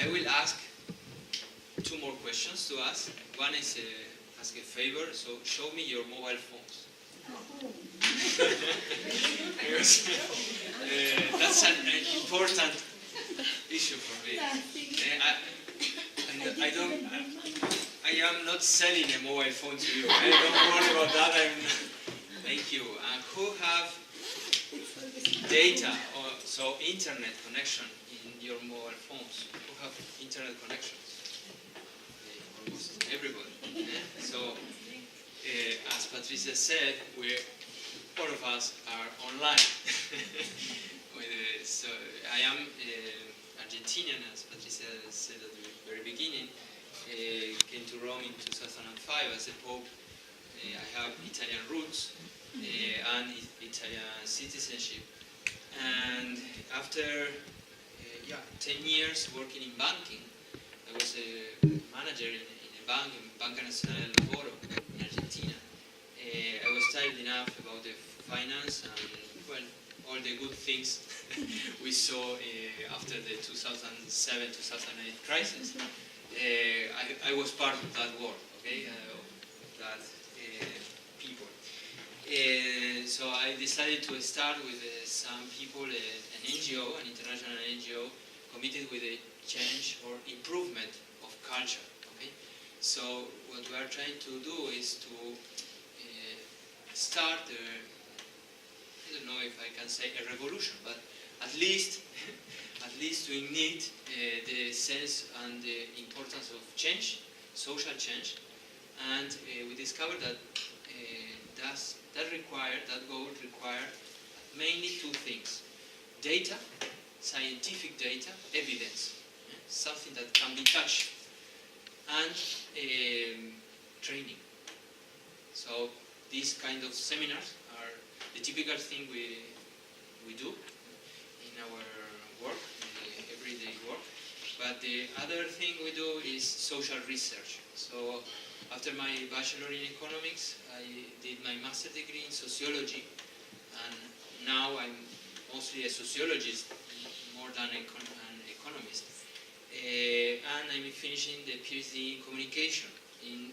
I will ask two more questions to ask. One is ask a favor, so show me your mobile phones. Because, that's an important issue for me. I am not selling a mobile phone to you. Don't worry about that. Thank you. Who have data, or so internet connection in your mobile phones? Who have internet connections? Almost everybody. So, as Patricia said, all of us are online. So I am Argentinian, as Patricia said at the very beginning. Came to Rome in 2005 as a Pope. I have Italian roots and Italian citizenship. And after 10 years working in banking, I was a manager in a bank, in Banca Nazionale del Lavoro in Argentina. I was tired enough about the finance and, well, all the good things we saw after the 2007-2008 crisis. I was part of that world, okay, that people. So I decided to start with some people, an NGO, an international NGO, committed with a change or improvement of culture. Okay, so what we are trying to do is to start, I don't know if I can say a revolution, but at least to ignite the sense and the importance of change, social change, and we discovered that that goal required mainly two things: data, scientific data, evidence, something that can be touched, and training. So these kind of seminars are the typical thing we do in our work, everyday work. But the other thing we do is social research. So after my bachelor in economics, I did my master degree in sociology, and now I'm mostly a sociologist more than an economist. And I'm finishing the PhD in communication in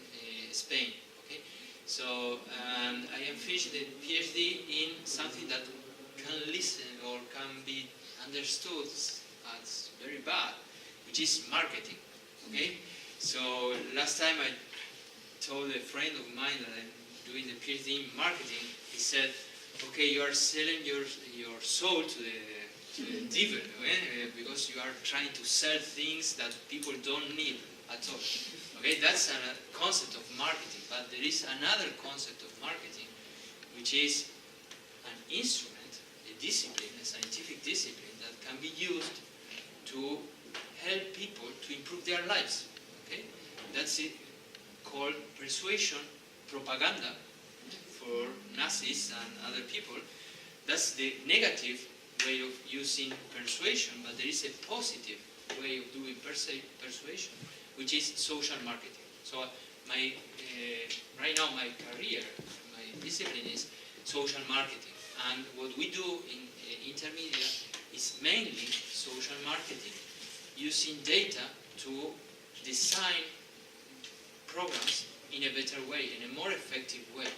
Spain. Okay, so I am finishing the PhD in something that can listen or can be understood as very bad, which is marketing. Okay, so last time I told a friend of mine that I'm doing the PhD in marketing. He said, "Okay, you are selling your soul to the devil, because you are trying to sell things that people don't need at all." Okay, that's a concept of marketing. But there is another concept of marketing, which is an instrument, a discipline, a scientific discipline that can be used to help people to improve their lives. Okay, that's it, called persuasion, propaganda for Nazis and other people. That's the negative way of using persuasion, but there is a positive way of doing persuasion, which is social marketing. So right now my career, my discipline is social marketing, and what we do in intermediate is mainly social marketing, using data to design programs in a better way, in a more effective way.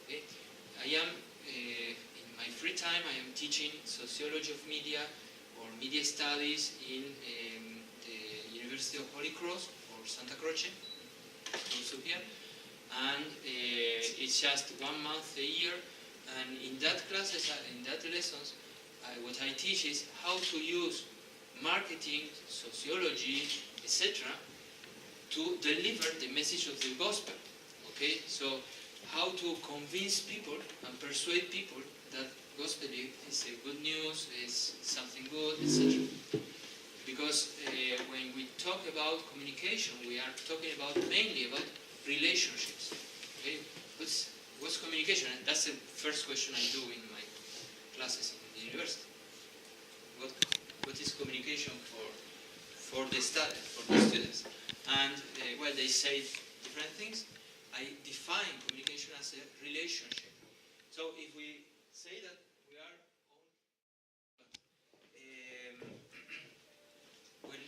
Okay? I am, in my free time, I am teaching sociology of media or media studies in the University of Holy Cross or Santa Croce, also here. And it's just 1 month a year. And in that classes, in that lessons, what I teach is how to use marketing, sociology, etc., to deliver the message of the gospel. Okay, so how to convince people and persuade people that gospel is a good news, is something good, etc. Because when we talk about communication, we are talking about mainly about relationships. Okay, what's communication? And that's the first question I do in my classes in the university. What is communication for the students? And well, they say different things. I define communication as a relationship. So if we say that we are when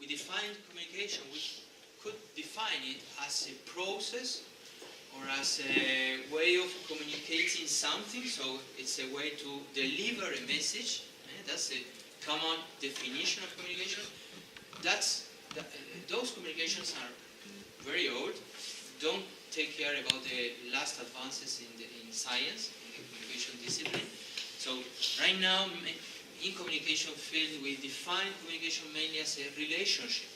we define communication, we could define it as a process or as a way of communicating something. So it's a way to deliver a message. That's a common definition of communication. Those communications are very old. Don't take care about the last advances in science, in the communication discipline. So right now, in communication field, we define communication mainly as a relationship.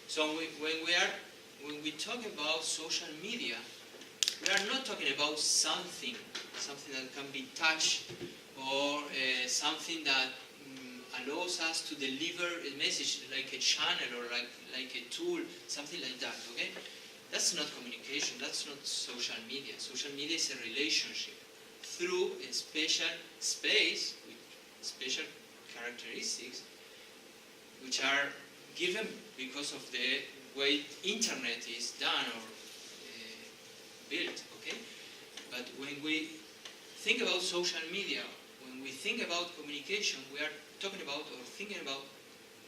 So when we talk about social media, we are not talking about something that can be touched or something that allows us to deliver a message like a channel or like a tool, something like that, okay? That's not communication, that's not social media. Social media is a relationship through a special space with special characteristics which are given because of the way internet is done or built, okay? But when we think about social media, when we think about communication, we are talking about or thinking about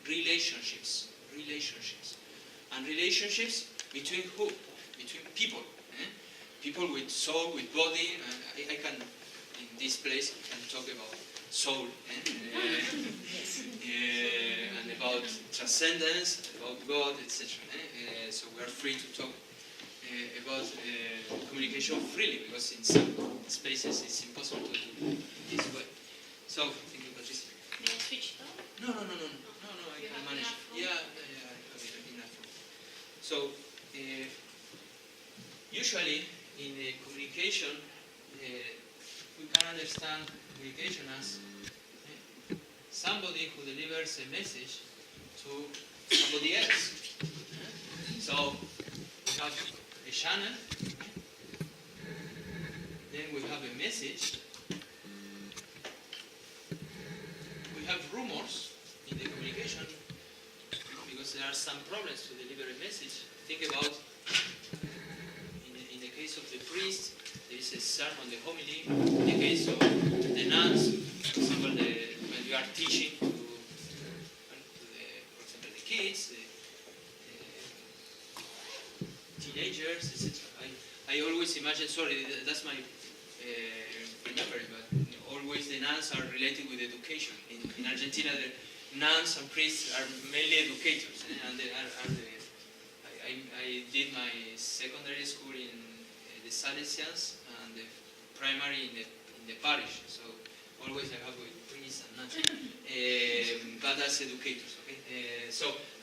relationships. And relationships between who? Between people. People with soul, with body. I can, in this place, I can talk about soul and about transcendence, about God, etc. So we are free to talk about communication freely, because in some spaces it's impossible to do this way. So, thank you, Patricia. May I switch though? No, I can manage. Yeah, I have enough room. So, usually in communication, we can understand communication as somebody who delivers a message to somebody else. So, we have a channel, then we have a message, we have rumors in the communication, because there are some problems to deliver a message. Think about, in the case of the priest, there is a sermon, the homily. In the case of the nuns, for example, when you are teaching to for example, the kids, teenagers, etc. I always imagine, sorry, that's my remembering, but always the nuns are related with education. In Argentina, the nuns and priests are mainly educators, and they I did my secondary school in the Salesians and the primary in the parish, so always I have with priests and nuns, but as educators, okay?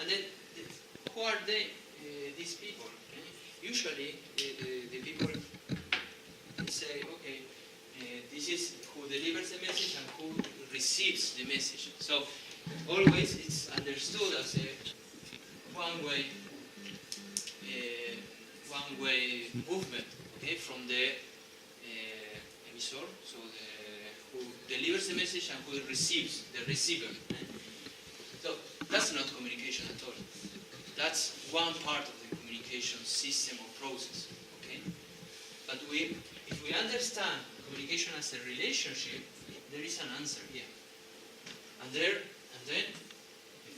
And then, who are they, these people? Usually, the people say, okay, this is who delivers the message and who receives the message. So, always it's understood as a one-way movement, okay, from the emissor, so who delivers the message and who receives, the receiver. So that's not communication at all. That's one part of the communication system or process, okay? But if we understand communication as a relationship, there is an answer here. And then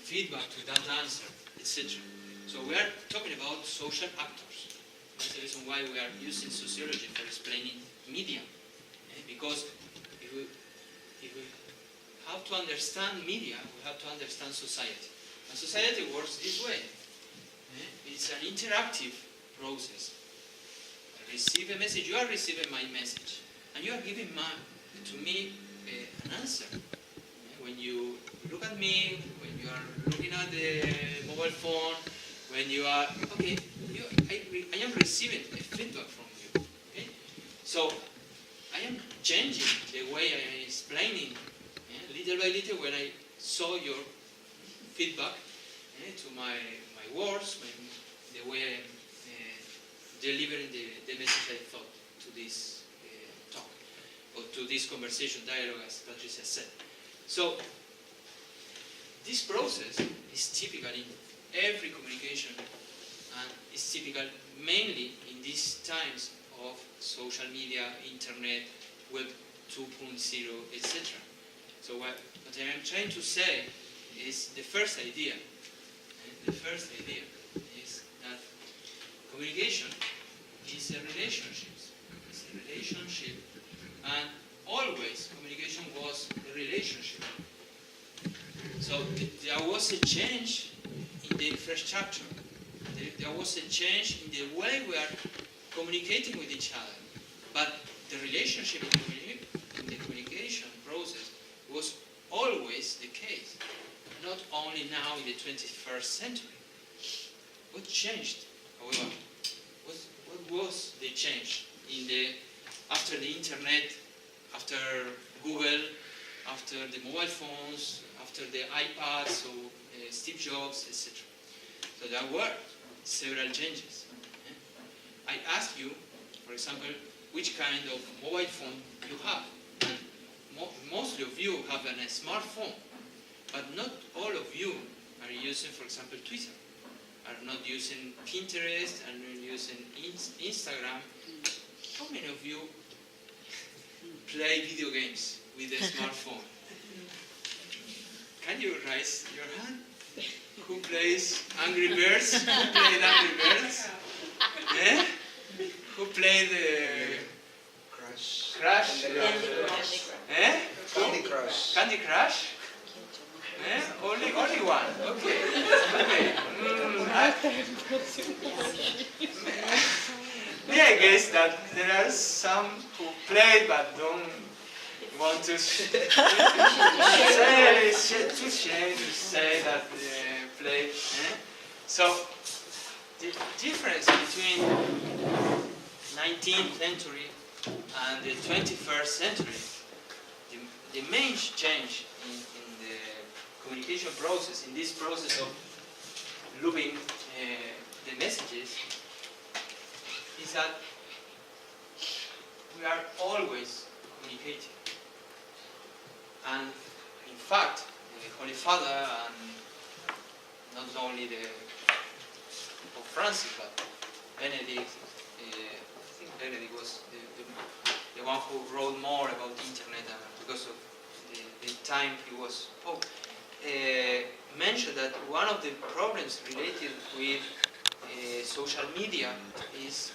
feedback to that answer, etc. So we are talking about social actors. That's the reason why we are using sociology for explaining media. Because if we have to understand media, we have to understand society. And society works this way. It's an interactive process. I receive a message, you are receiving my message, and you are giving to me an answer. When you look at me, when you are looking at the mobile phone, when you are, okay, I am receiving a feedback from you. Okay? So I am changing the way I am explaining, little by little, when I saw your feedback to my words, the way I am delivering the message I thought to this talk, or to this conversation, dialogue, as Patricia said. So, this process is typical in every communication, and is typical mainly in these times of social media, internet, web 2.0, etc. So what I am trying to say is the first idea. The first idea is that communication is a relationship. It's a relationship, and always communication was a relationship. So there was a change in the infrastructure. There was a change in the way we are communicating with each other. But the relationship in the communication process was always the case. Not only now in the 21st century. What changed, however? What was the change after the internet, after Google, after the mobile phones, after the iPads, so Steve Jobs, etc. So there were several changes. I asked you, for example, which kind of mobile phone you have. And mostly of you have a smartphone, but not all of you are using, for example, Twitter, are not using Pinterest, are not using Instagram. How many of you play video games with a smartphone? Can you raise your hand? Who plays Angry Birds? Who played Angry Birds? Eh? Who played Crush. Crash? Eh? Candy Crush. Candy Crush? Eh? Only one. Okay. Okay. May I guess that there are some who played but don't want to say it's too shame to say that they played. Eh? So the difference between 19th century and the 21st century, the main change in the communication process, in this process of looping the messages, is that we are always communicating. And in fact, the Holy Father, and not only the Pope Francis, but Benedict, I think Benedict was the one who wrote more about the internet because of the time he was Pope, mentioned that one of the problems related with social media is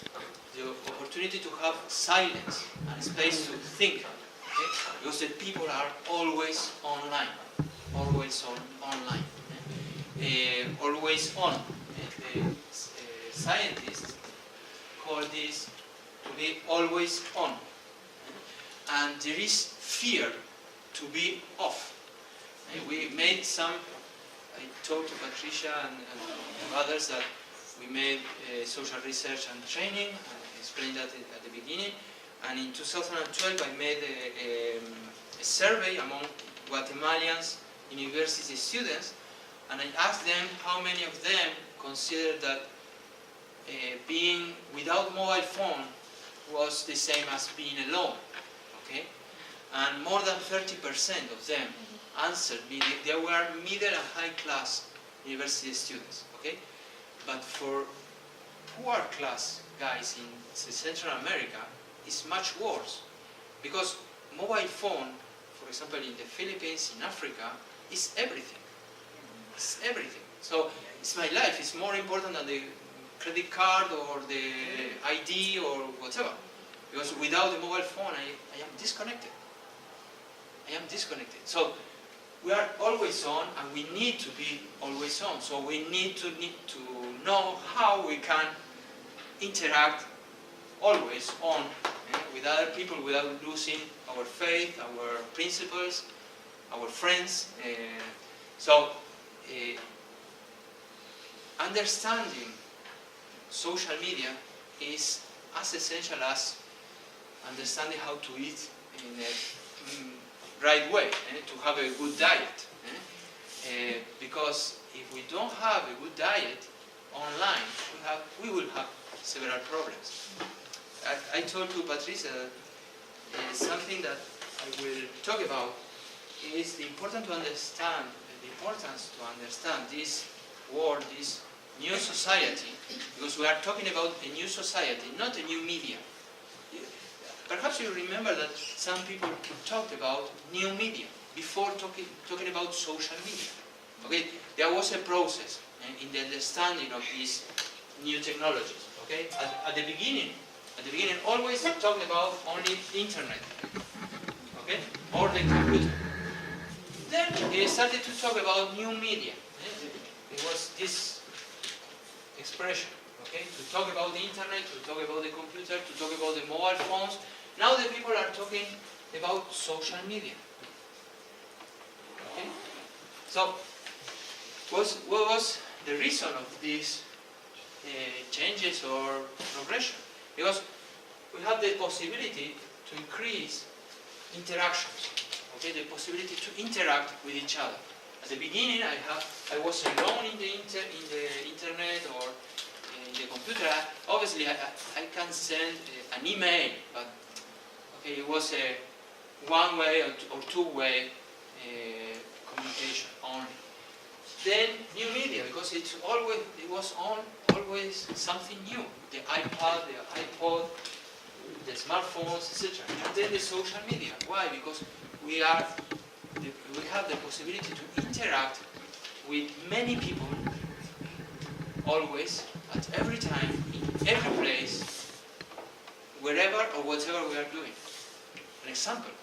the opportunity to have silence and space to think. Okay? Because the people are always online, always online, always on. Scientists call this to be always on. And there is fear to be off. We made some, I talked to Patricia and others that we made social research and training, I explained that at the beginning, and in 2012 I made a survey among Guatemalans university students, and I asked them how many of them considered that being without mobile phone was the same as being alone. Okay? And more than 30% of them answered me. They were middle and high class university students. Okay? But for poor class guys in Central America, it's much worse. Because mobile phone, for example in the Philippines, in Africa, is everything. It's everything. So it's my life. It's more important than the credit card or the ID or whatever. Because without the mobile phone, I am disconnected. I am disconnected. So we are always on, and we need to be always on. So we need to know how we can interact always on with other people without losing our faith, our principles, our friends. So understanding social media is as essential as understanding how to eat in a right way, to have a good diet. Because if we don't have a good diet online, we will have several problems. I told to Patricia something that I will talk about is the importance to understand this world, this new society, because we are talking about a new society, not a new media. Perhaps you remember that some people talked about new media before talking about social media. Okay, there was a process. in the understanding of these new technologies. Okay, at the beginning, always talk about only internet. Okay, or the computer. Then he started to talk about new media. It was this expression. Okay, to talk about the internet, to talk about the computer, to talk about the mobile phones. Now the people are talking about social media. Okay? So, what was the reason of these changes or progression? Because we have the possibility to increase interactions. Okay, the possibility to interact with each other. At the beginning, I was alone in the internet or in the computer. Obviously, I can send an email, but okay, it was a one-way or two-way communication only. Then new media, because it was always something new. The iPad, the iPod, the smartphones, etc. And then the social media. Why? Because we have the possibility to interact with many people, always, at every time, in every place, wherever or whatever we are doing. An example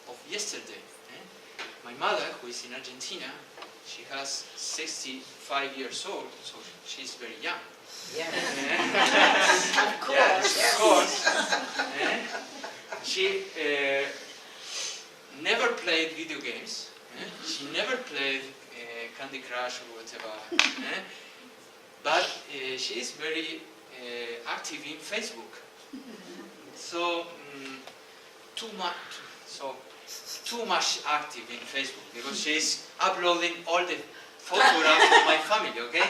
of yesterday. My mother, who is in Argentina, she has 65 years old, so she's very young. Yeah. Of course. Yes, of course. She never played video games. She never played Candy Crush or whatever. But she is very active in Facebook. So too much active in Facebook, because she's uploading all the photographs of my family. Okay,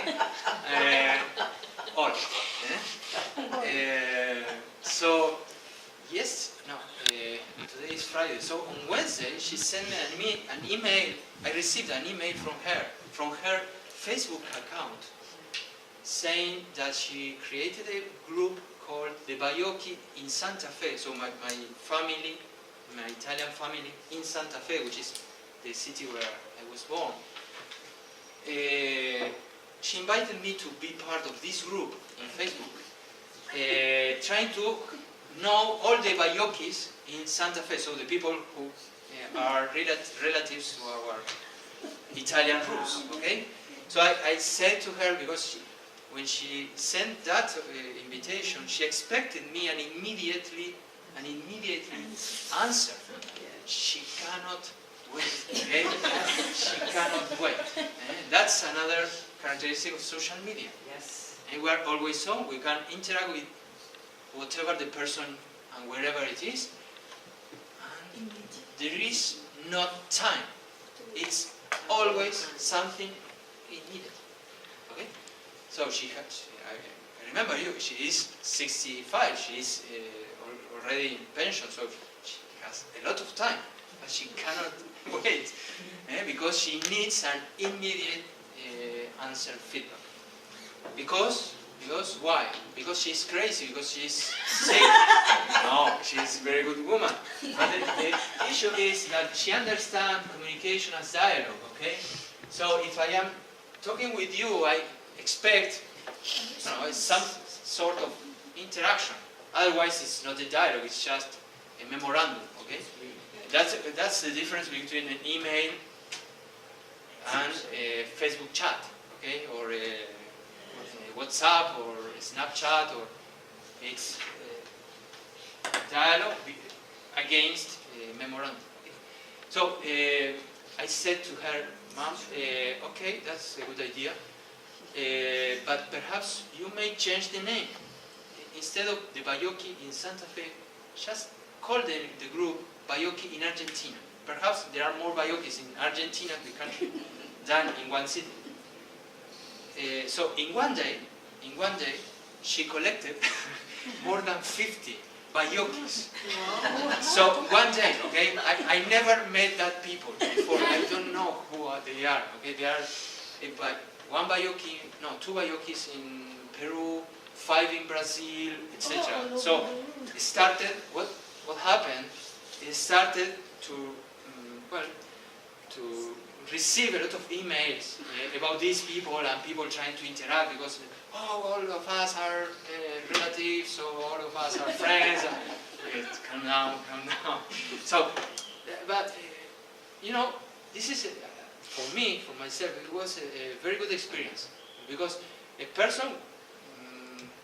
all. So today is Friday. So on Wednesday she sent me an email. I received an email from her Facebook account, saying that she created a group called the Baiocchi in Santa Fe. So my family, my Italian family in Santa Fe, which is the city where I was born. She invited me to be part of this group in Facebook, trying to know all the Baiocchis in Santa Fe, so the people who are relatives to our Italian roots. Okay, so I said to her, because when she sent that invitation, she expected me an immediate answer. She cannot wait. Okay? She cannot wait. That's another characteristic of social media. Yes. And we are always on. We can interact with whatever the person and wherever it is. And there is not time. It's always something needed. Okay? So she has. I remember you. She is 65. She is already in pension, so she has a lot of time, but she cannot wait because she needs an immediate answer feedback. Because why? Because she's crazy, because she's sick. No, she's a very good woman. But the issue is that she understands communication as dialogue, okay? So if I am talking with you, I expect some sort of interaction. Otherwise, it's not a dialogue, it's just a memorandum, okay? That's the difference between an email and a Facebook chat, okay? Or a WhatsApp or a Snapchat, or it's dialogue against a memorandum. Okay? So I said to her, Mom, okay, that's a good idea, but perhaps you may change the name. Instead of the Baiocchi in Santa Fe, just call the group Baiocchi in Argentina. Perhaps there are more Baiocchis in Argentina, the country, than in one city. So in one day, she collected more than 50 Baiocchis. So one day, okay, I never met that people before. I don't know who they are. Okay, they are two Baiocchis in Peru, 5 in Brazil, etc. So it started. What happened? It started to receive a lot of emails about these people and people trying to interact because all of us are relatives, so all of us are friends. Calm down, calm down. So, but you know, this is for me, for myself, it was a very good experience because a person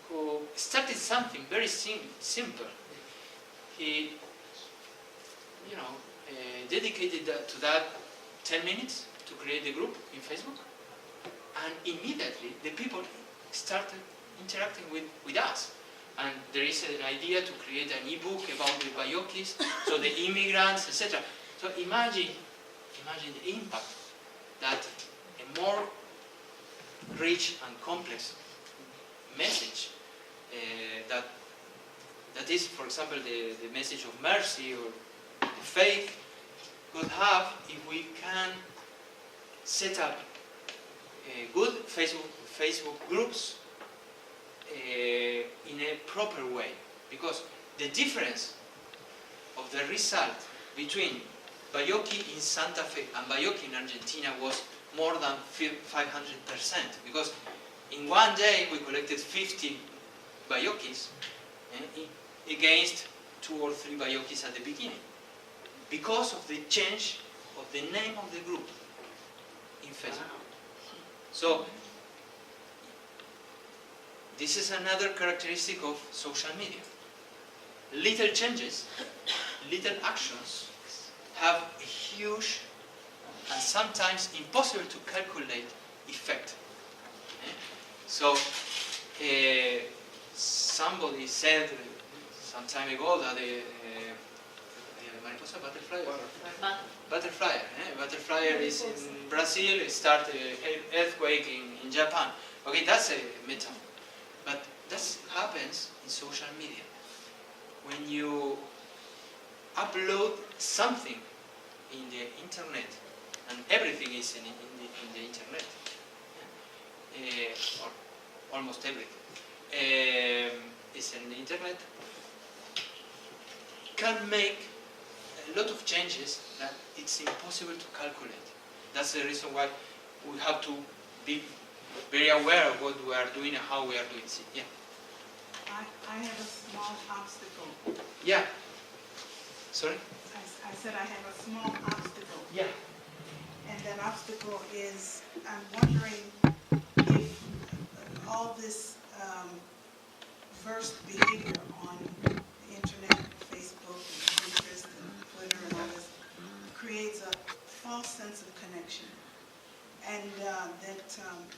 who started something very simple, he, you know, dedicated to that 10 minutes to create the group in Facebook, and immediately the people started interacting with us. And there is an idea to create an e-book about the Bayokis, so the immigrants, etc. So imagine the impact that a more rich and complex message that is, for example, the message of mercy or the faith could have if we can set up good Facebook groups in a proper way, because the difference of the result between Bayoki in Santa Fe and Bayoki in Argentina was more than 500%, because in one day we collected 50 Bayokis against 2 or 3 Bayokis at the beginning, because of the change of the name of the group in Facebook. So this is another characteristic of social media. Little changes, little actions have a huge and sometimes impossible to calculate effect. So somebody said some time ago that mariposa butterfly is in Brazil, it started an earthquake in Japan. Okay, that's a metaphor. But that happens in social media. When you upload something in the internet, and everything is in the internet, or almost everything is in the internet, can make a lot of changes that it's impossible to calculate. That's the reason why we have to be very aware of what we are doing and how we are doing it. Yeah. I have a small obstacle. Yeah. Sorry? I said I have a small obstacle. Yeah. And that obstacle is, I'm wondering if all this versed behavior on the internet, Facebook, and Pinterest, and Twitter, and all this, creates a false sense of connection. And that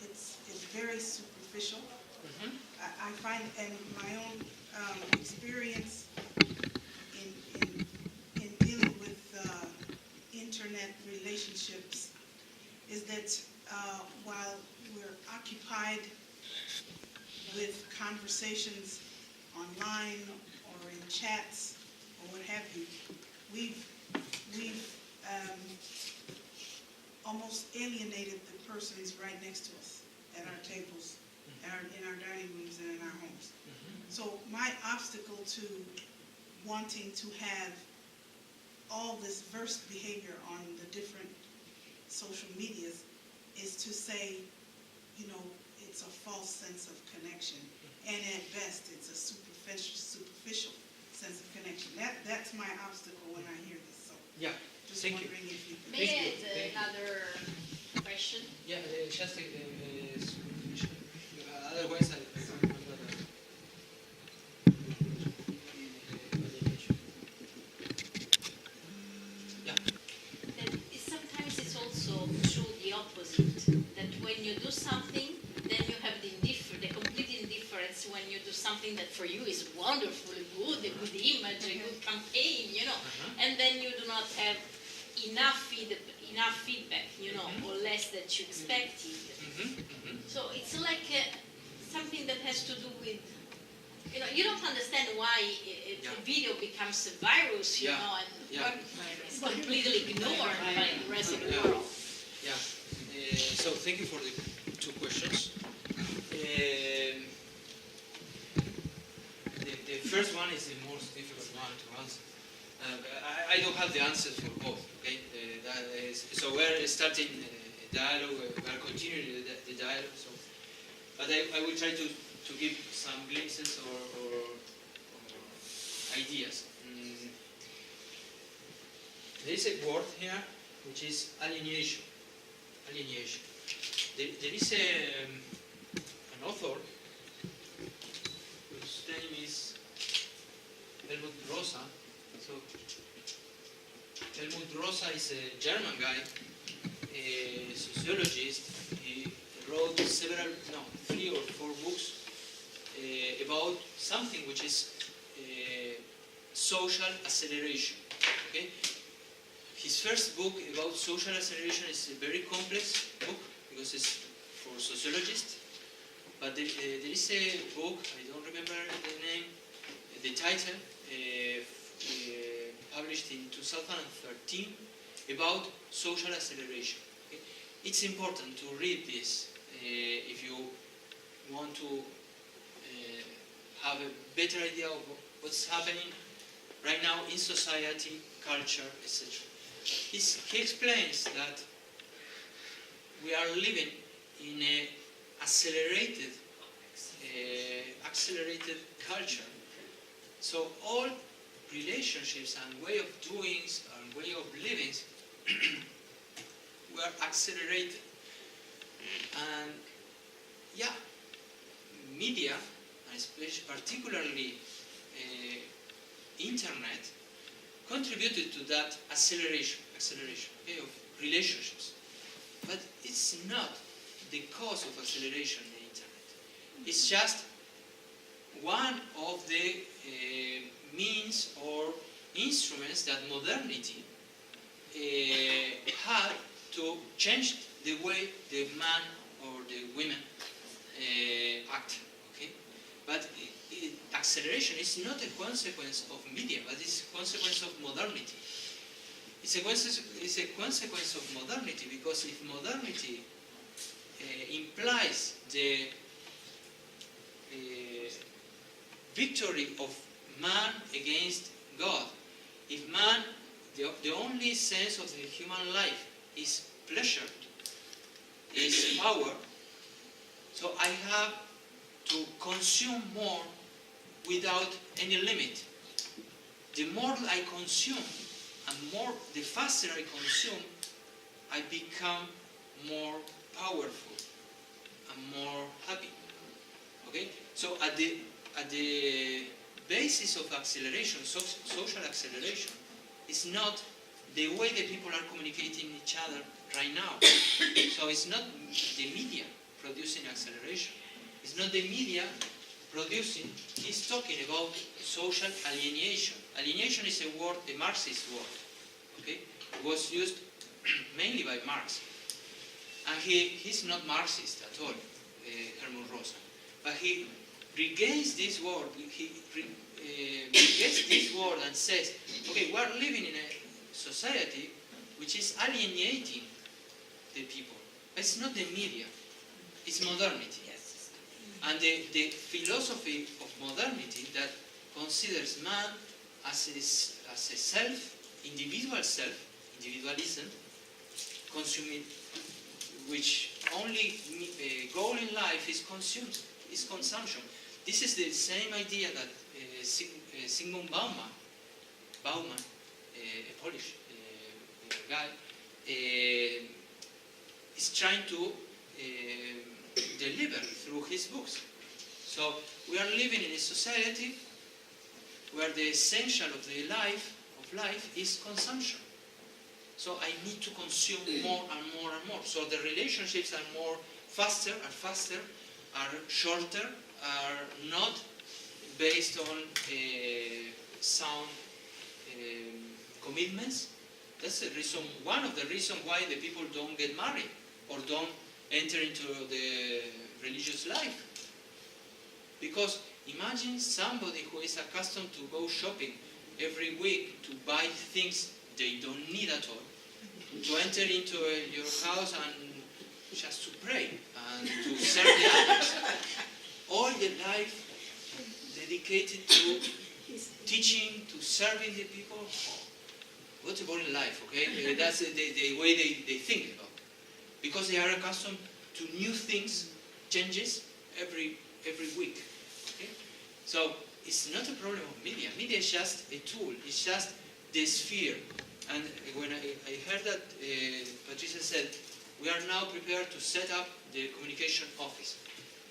it's very superficial. Mm-hmm. I find in my own experience in dealing with internet relationships is that while we're occupied with conversations online or in chats or what have you, we've almost alienated the persons right next to us at our tables, in our dining rooms and in our homes. Mm-hmm. So my obstacle to wanting to have all this versed behavior on the different social medias is to say, you know, it's a false sense of connection. And at best, it's a superficial sense of connection. That's my obstacle when I hear this. So Yeah. just Thank you. wondering if you could. May I add another question? Yeah, just otherwise I yeah. Sometimes it's also true the opposite, that when you do something, then you have the complete indifference when you do something that for you is wonderfully good, a good image, a good campaign, you know, and then you do not have enough feedback, you know, or less that you expected. So it's like something that has to do with, you know, you don't understand why a video becomes a virus, you know, and it's completely ignored by the rest of the world. Yeah. So thank you for the 2 questions. The first one is the most difficult one to answer. I don't have the answers for both. Okay, so we're starting a dialogue. We're continuing the dialogue. So, but I will try to give some glimpses or ideas. There is a word here which is alienation. Alienation. There is an author whose name is Helmut Rosa. So Helmut Rosa is a German guy, a sociologist. He wrote 3 or 4 books about something which is social acceleration. Okay? His first book about social acceleration is a very complex book because it's for sociologists. But there is a book, I don't remember the name, the title, published in 2013 about social acceleration. Okay? It's important to read this if you want to have a better idea of what's happening right now in society, culture, etc. He explains that we are living in an accelerated culture. So all relationships and way of doing and way of living were accelerated. And yeah, media, and especially particularly internet, contributed to that acceleration okay, of relationships. But it's not the cause of acceleration in the internet. It's just one of the means or instruments that modernity had to change the way the man or the women act. Okay? But acceleration is not a consequence of media, but it's a consequence of modernity. It's a consequence of modernity because if modernity implies the victory of man against God, if man, the only sense of the human life is pleasure, is power, so I have to consume more without any limit. The more I consume, and the faster I consume, I become more powerful and more happy. Okay? So at the basis of acceleration, social acceleration, is not the way that people are communicating with each other right now. So it's not the media producing acceleration. It's not the media producing, he's talking about social alienation. Alienation is a word, a Marxist word. Okay? It was used mainly by Marx. And he's not Marxist at all, Helmut Rosa. But he regains this word, gets this word and says, okay, we are living in a society which is alienating the people. It's not the media, it's modernity. Yes. And the philosophy of modernity that considers man as a self, individualism, consuming, which only goal in life is consumption. This is the same idea that Zygmunt Bauman, a Polish guy, is trying to deliver through his books. So we are living in a society where the essential of life is consumption. So I need to consume more and more and more. So the relationships are faster, are shorter, are not based on sound commitments. That's the reason, one of the reasons why the people don't get married or don't enter into the religious life. Because imagine somebody who is accustomed to go shopping every week to buy things they don't need at all, to enter into your house and just to pray and to serve the others. All the life dedicated to teaching, to serving the people. what a boring life, okay? That's the way they think about it. Because they are accustomed to new things, changes every week, okay? So it's not a problem of media. Media is just a tool. It's just the sphere. And when I heard that Patricia said, we are now prepared to set up the communication office.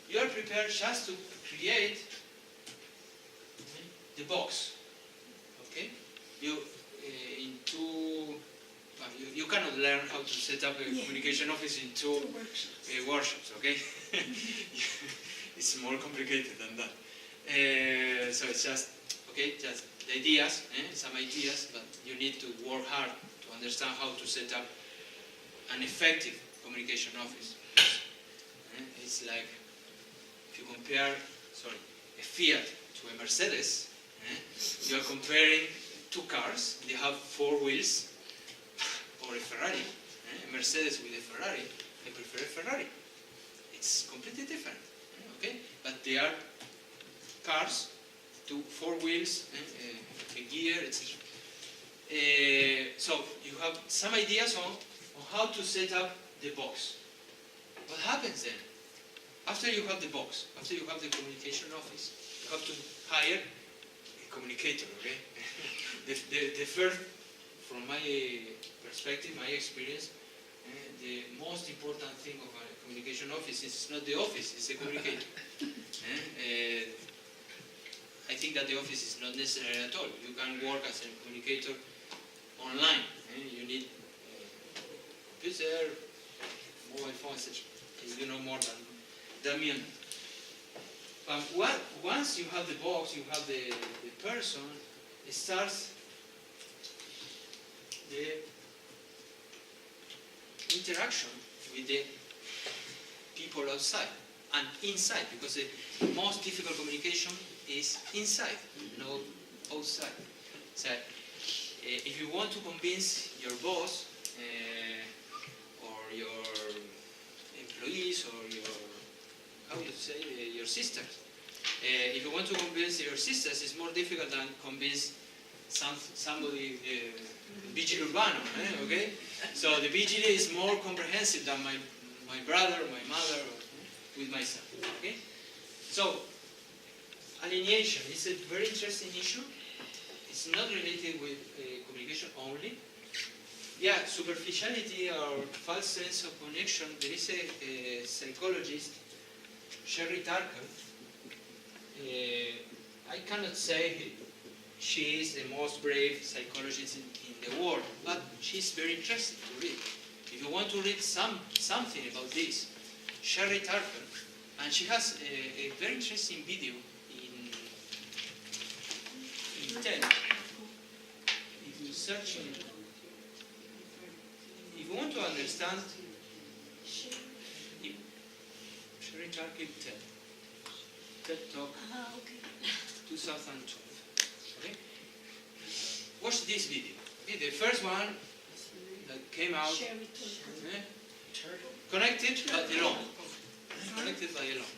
You are prepared just to create the box, okay? You cannot learn how to set up a communication office in two workshops, okay? It's more complicated than that. So it's just, okay, just the ideas, some ideas, but you need to work hard to understand how to set up an effective communication office. It's like, if you compare, a Fiat to a Mercedes, you are comparing two cars, they have four wheels, or a Ferrari, a Mercedes with a Ferrari, I prefer a Ferrari. It's completely different, okay? But they are cars, four wheels, a gear, etc. So you have some ideas on how to set up the box. What happens then? After you have the box, after you have the communication office, you have to hire a communicator, okay? the first, from my perspective, my experience, the most important thing of a communication office is not the office, it's the communicator. I think that the office is not necessary at all. You can work as a communicator online. You need computer, mobile phone, etc. You know more than me. But once you have the box, you have the person, it starts the interaction with the people outside and inside, because the most difficult communication is inside, not outside. So, if you want to convince your boss or your employees or your sisters, if you want to convince your sisters, it's more difficult than convince somebody, vigile urbano, okay? So the vigile is more comprehensive than my brother, my mother, with myself, okay? So, alienation is a very interesting issue. It's not related with communication only. Yeah, superficiality or false sense of connection. There is a psychologist, Sherry Tarker. I cannot say she is the most brave psychologist in the world, but she's very interesting to read. If you want to read something about this, Sherry Tarker, and she has a very interesting video in TED. If you search in, if you want to understand, Sherry Tarker TED Talk 2012. Okay? Watch this video. Okay, the first one that came out, connected but alone. Connected but alone.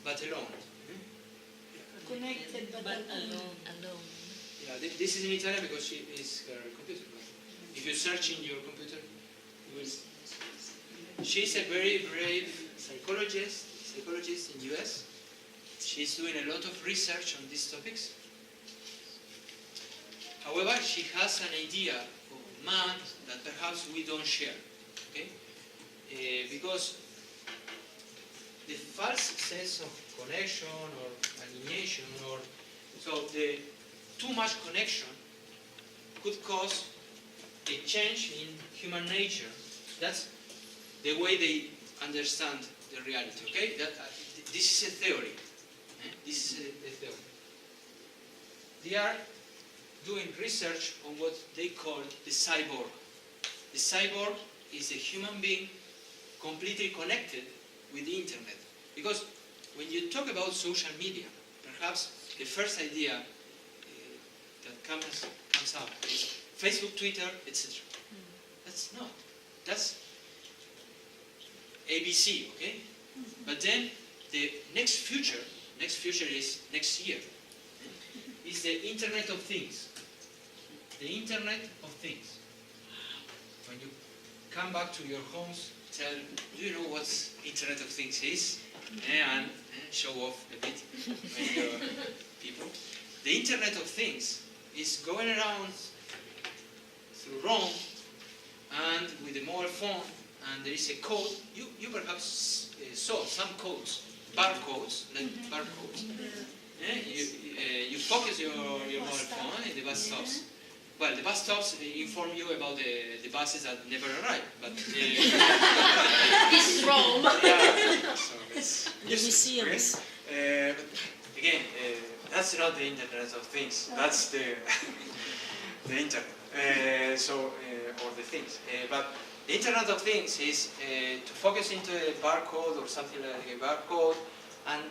But alone. Connected but alone. Yeah, this is in Italian because she is her computer. But if you search in your computer, you will see. She's a very brave psychologist in US. She's doing a lot of research on these topics. However, she has an idea of man that perhaps we don't share. Okay? Because the false sense of connection or alienation, or so the too much connection could cause a change in human nature. That's the way they understand the reality. Okay, this is a theory. This is a theory. They are doing research on what they call the cyborg. The cyborg is a human being completely connected with the internet. Because when you talk about social media, perhaps the first idea that comes up is Facebook, Twitter, etc. That's not. That's ABC, okay? But then the next future is next year, is the Internet of Things. the Internet of Things. When you come back to your homes, do you know what Internet of Things is? And show off a bit when your people. The Internet of Things is going around through Rome and with a mobile phone, and there is a code. You perhaps saw some codes, barcodes, like barcodes. You focus your mobile phone in the bus stops. Well, the bus stops inform you about the buses that never arrive, but This is Rome. yeah, so it's The museums. again, that's not the Internet of Things. That's the the Internet. Or the things. But the Internet of Things is to focus into a barcode or something like a barcode and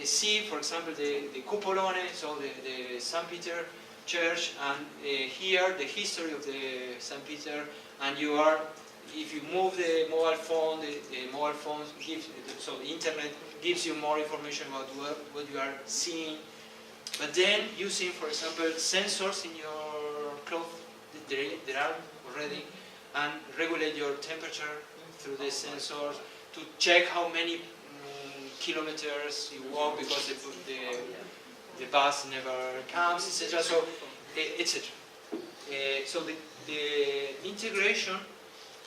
see, for example, the cupolone, so the St. Peter Church, and here the history of the St. Peter, and you are, if you move the mobile phone, the mobile phone gives, so the Internet gives you more information about what you are seeing. But then using, for example, sensors in your clothes, there are already, and regulate your temperature through the sensors, to check how many kilometers you walk because the bus never comes, etc. So, etc. So the integration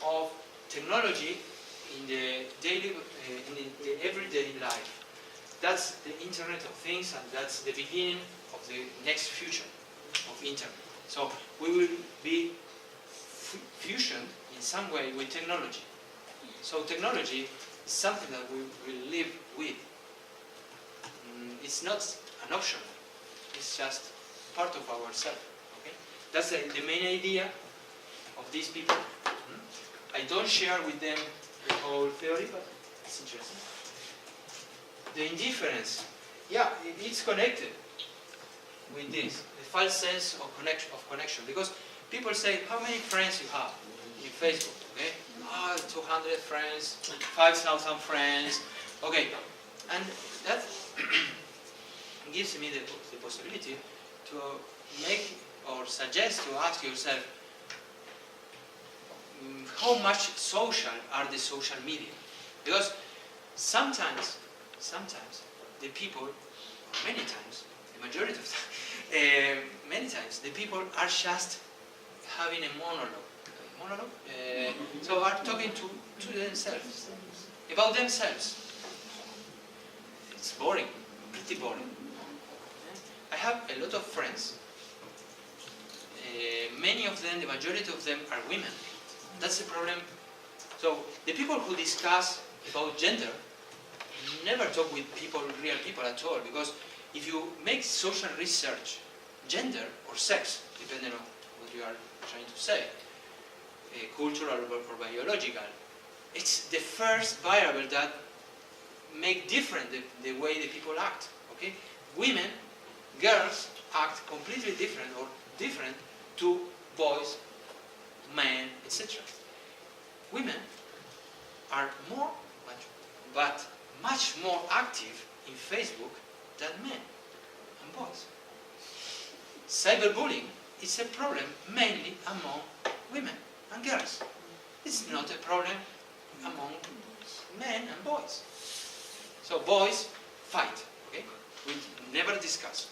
of technology in the daily, in the everyday life, that's the Internet of Things, and that's the beginning of the next future of Internet. So we will be fusioned in some way with technology. So technology is something that we will live with. It's not an option. It's just part of ourselves. Okay? That's the main idea of these people. I don't share with them the whole theory, but it's interesting. The indifference, yeah, it's connected with this, the false sense of connection. Because people say, how many friends you have in Facebook? Okay, 200 friends, 5,000 friends. Okay, and that gives me the possibility to make or suggest to ask yourself, how much social are the social media? Because sometimes the people, many times, the majority of time, many times the people are just having a monologue. So are talking to themselves, about themselves. It's boring, pretty boring. I have a lot of friends. Many of them, the majority of them are women. That's the problem. So the people who discuss about gender never talk with real people at all, because if you make social research, gender or sex, depending on what you are trying to say, cultural or biological, it's the first variable that make different the way the people act. Okay, women, girls act completely different or different to boys, men, etc. Women are much more active in Facebook than men and boys. Cyberbullying is a problem mainly among women and girls. It's not a problem among men and boys. So boys fight, okay? We never discuss.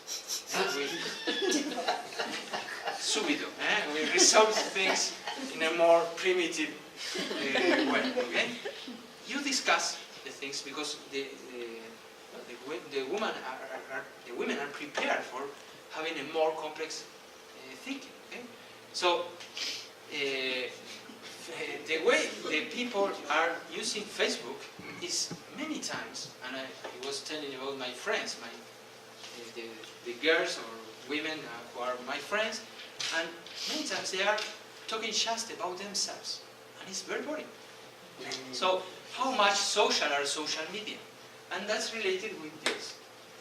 Subito, we resolve things in a more primitive way, okay? You discuss the things because the women are prepared for having a more complex thinking, okay? So the way the people are using Facebook is many times, and I was telling about my friends, the girls or women who are my friends, and many times they are talking just about themselves, and it's very boring. So how much social are social media? And that's related with this,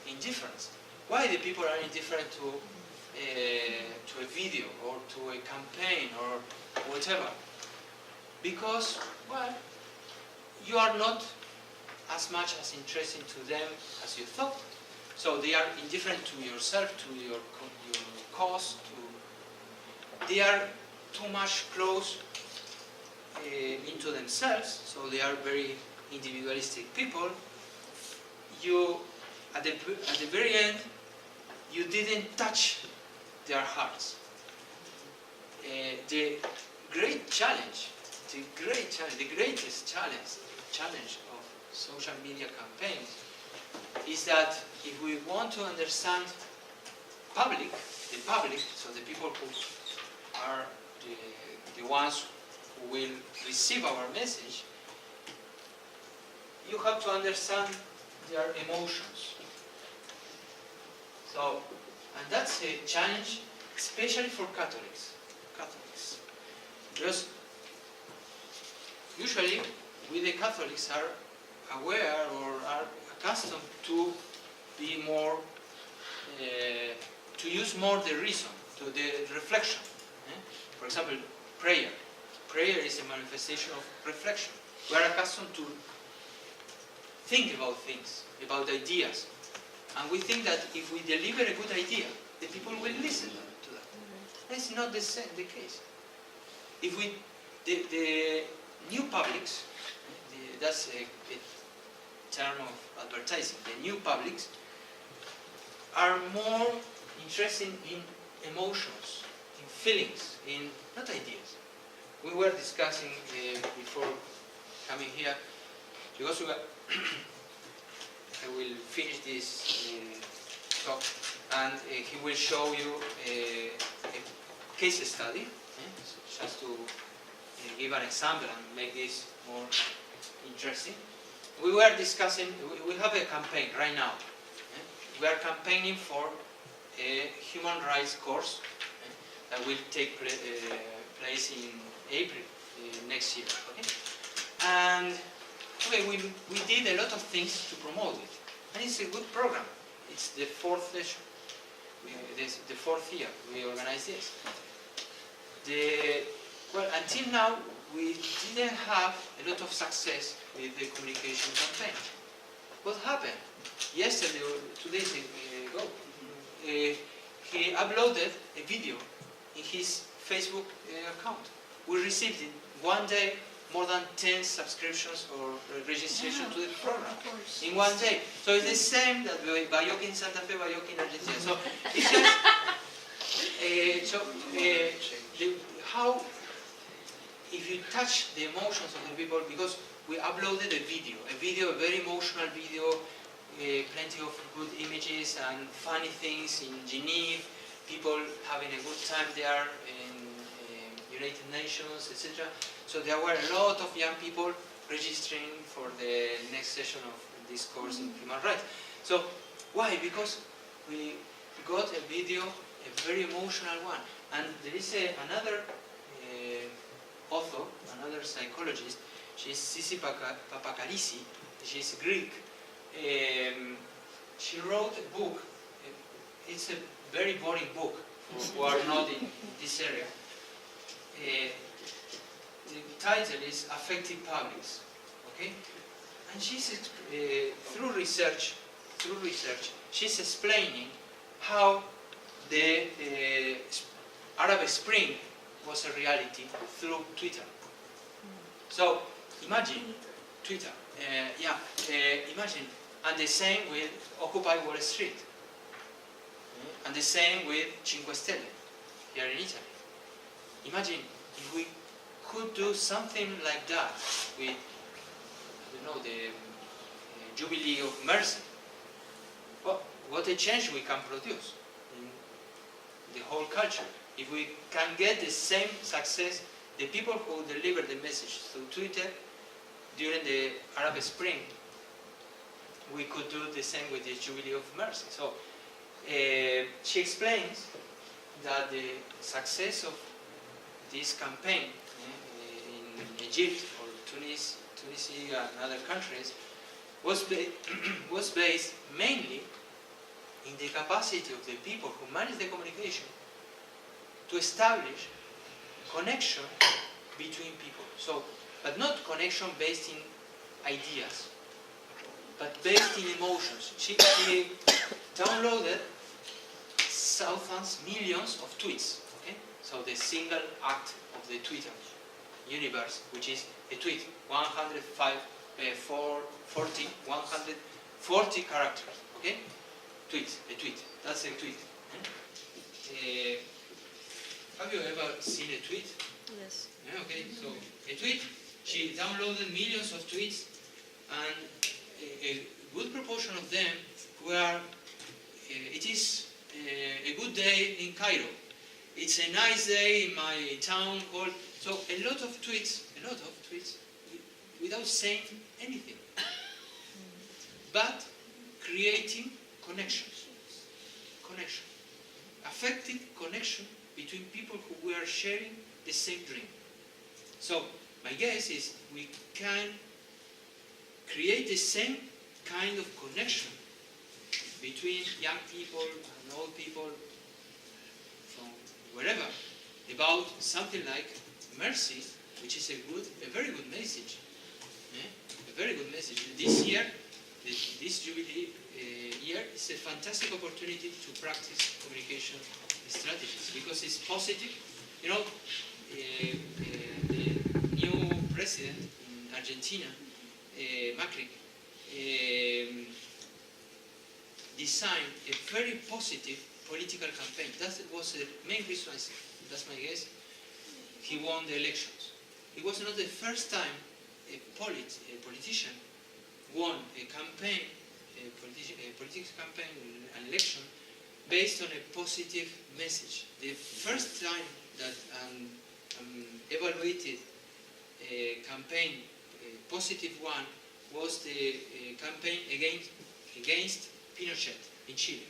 indifference. Why the people are indifferent to a video or to a campaign or whatever? Because, well, you are not as much as interesting to them as you thought. So they are indifferent to yourself, to your cause, they are too much close into themselves, so they are very individualistic people. You, at the very end, you didn't touch their hearts. The greatest challenge, the greatest challenge of social media campaigns is that if we want to understand the public, so the people who are the ones who will receive our message, you have to understand their emotions. So, and that's a challenge, especially for Catholics. Because usually we the Catholics are aware or are accustomed to be more, to use more the reason, to the reflection. For example, prayer. Prayer is a manifestation of reflection. We are accustomed to think about things, about ideas. And we think that if we deliver a good idea, the people will listen to that. That's not the case. If we, the new publics, that's a term of advertising, the new publics are more interested in emotions, in feelings, in not ideas. We were discussing before coming here, because I will finish this talk, and he will show you a case study, just to give an example and make this more interesting. We were discussing, we have a campaign right now. We are campaigning for a human rights course that will take place in April next year. Okay? And okay, we did a lot of things to promote it. And it's a good program. It's the fourth session. The fourth year we organize this. Well, until now, we didn't have a lot of success with the communication campaign. What happened? Yesterday, or 2 days ago, he uploaded a video in his Facebook account. We received in one day more than 10 subscriptions or registration to the program in one day. So it's the same that Bayoc in Santa Fe, Bayoc in Argentina. So it's just how, if you touch the emotions of the people, because we uploaded a very emotional video, plenty of good images and funny things in Geneva, people having a good time there in United Nations, etc. So there were a lot of young people registering for the next session of this course in human rights. So why? Because we got a video, a very emotional one. And there is another author, another psychologist, she's Sisi Papakarisi, she's Greek. She wrote a book, it's a very boring book for who are not in this area. The title is Affective Publics, okay? And she's, through research, she's explaining how the Arab Spring was a reality through Twitter. So imagine Twitter, imagine, and the same with Occupy Wall Street, and the same with Cinque Stelle here in Italy. Imagine if we could do something like that with, the Jubilee of Mercy. What a change we can produce in the whole culture. If we can get the same success, the people who deliver the message through Twitter during the Arab Spring, we could do the same with the Jubilee of Mercy. So she explains that the success of this campaign in Egypt or Tunisia and other countries was based mainly in the capacity of the people who manage the communication to establish connection between people. So, but not connection based in ideas, but based in emotions. She downloaded thousands, millions of tweets. Okay? So the single act of the Twitter universe, which is a tweet, 140 characters, okay? A tweet, that's a tweet. Have you ever seen a tweet? Yes. Yeah, okay, so a tweet, she downloaded millions of tweets, and a good proportion of them were, it is a good day in Cairo. It's a nice day in my town called, so a lot of tweets, without saying anything, but creating connections, affected connection between people who were sharing the same dream. So my guess is we can create the same kind of connection between young people and old people from wherever about something like mercy, which is a very good message. A very good message. This year, this Jubilee year is a fantastic opportunity to practice communication strategies because it's positive. You know, the new president in Argentina, Macri, designed a very positive political campaign. That was the main reason, that's my guess, he won the elections. It was not the first time a politician won a campaign, politics campaign, an election, based on a positive message. The first time that evaluated a campaign, a positive one, was the campaign against Pinochet in Chile.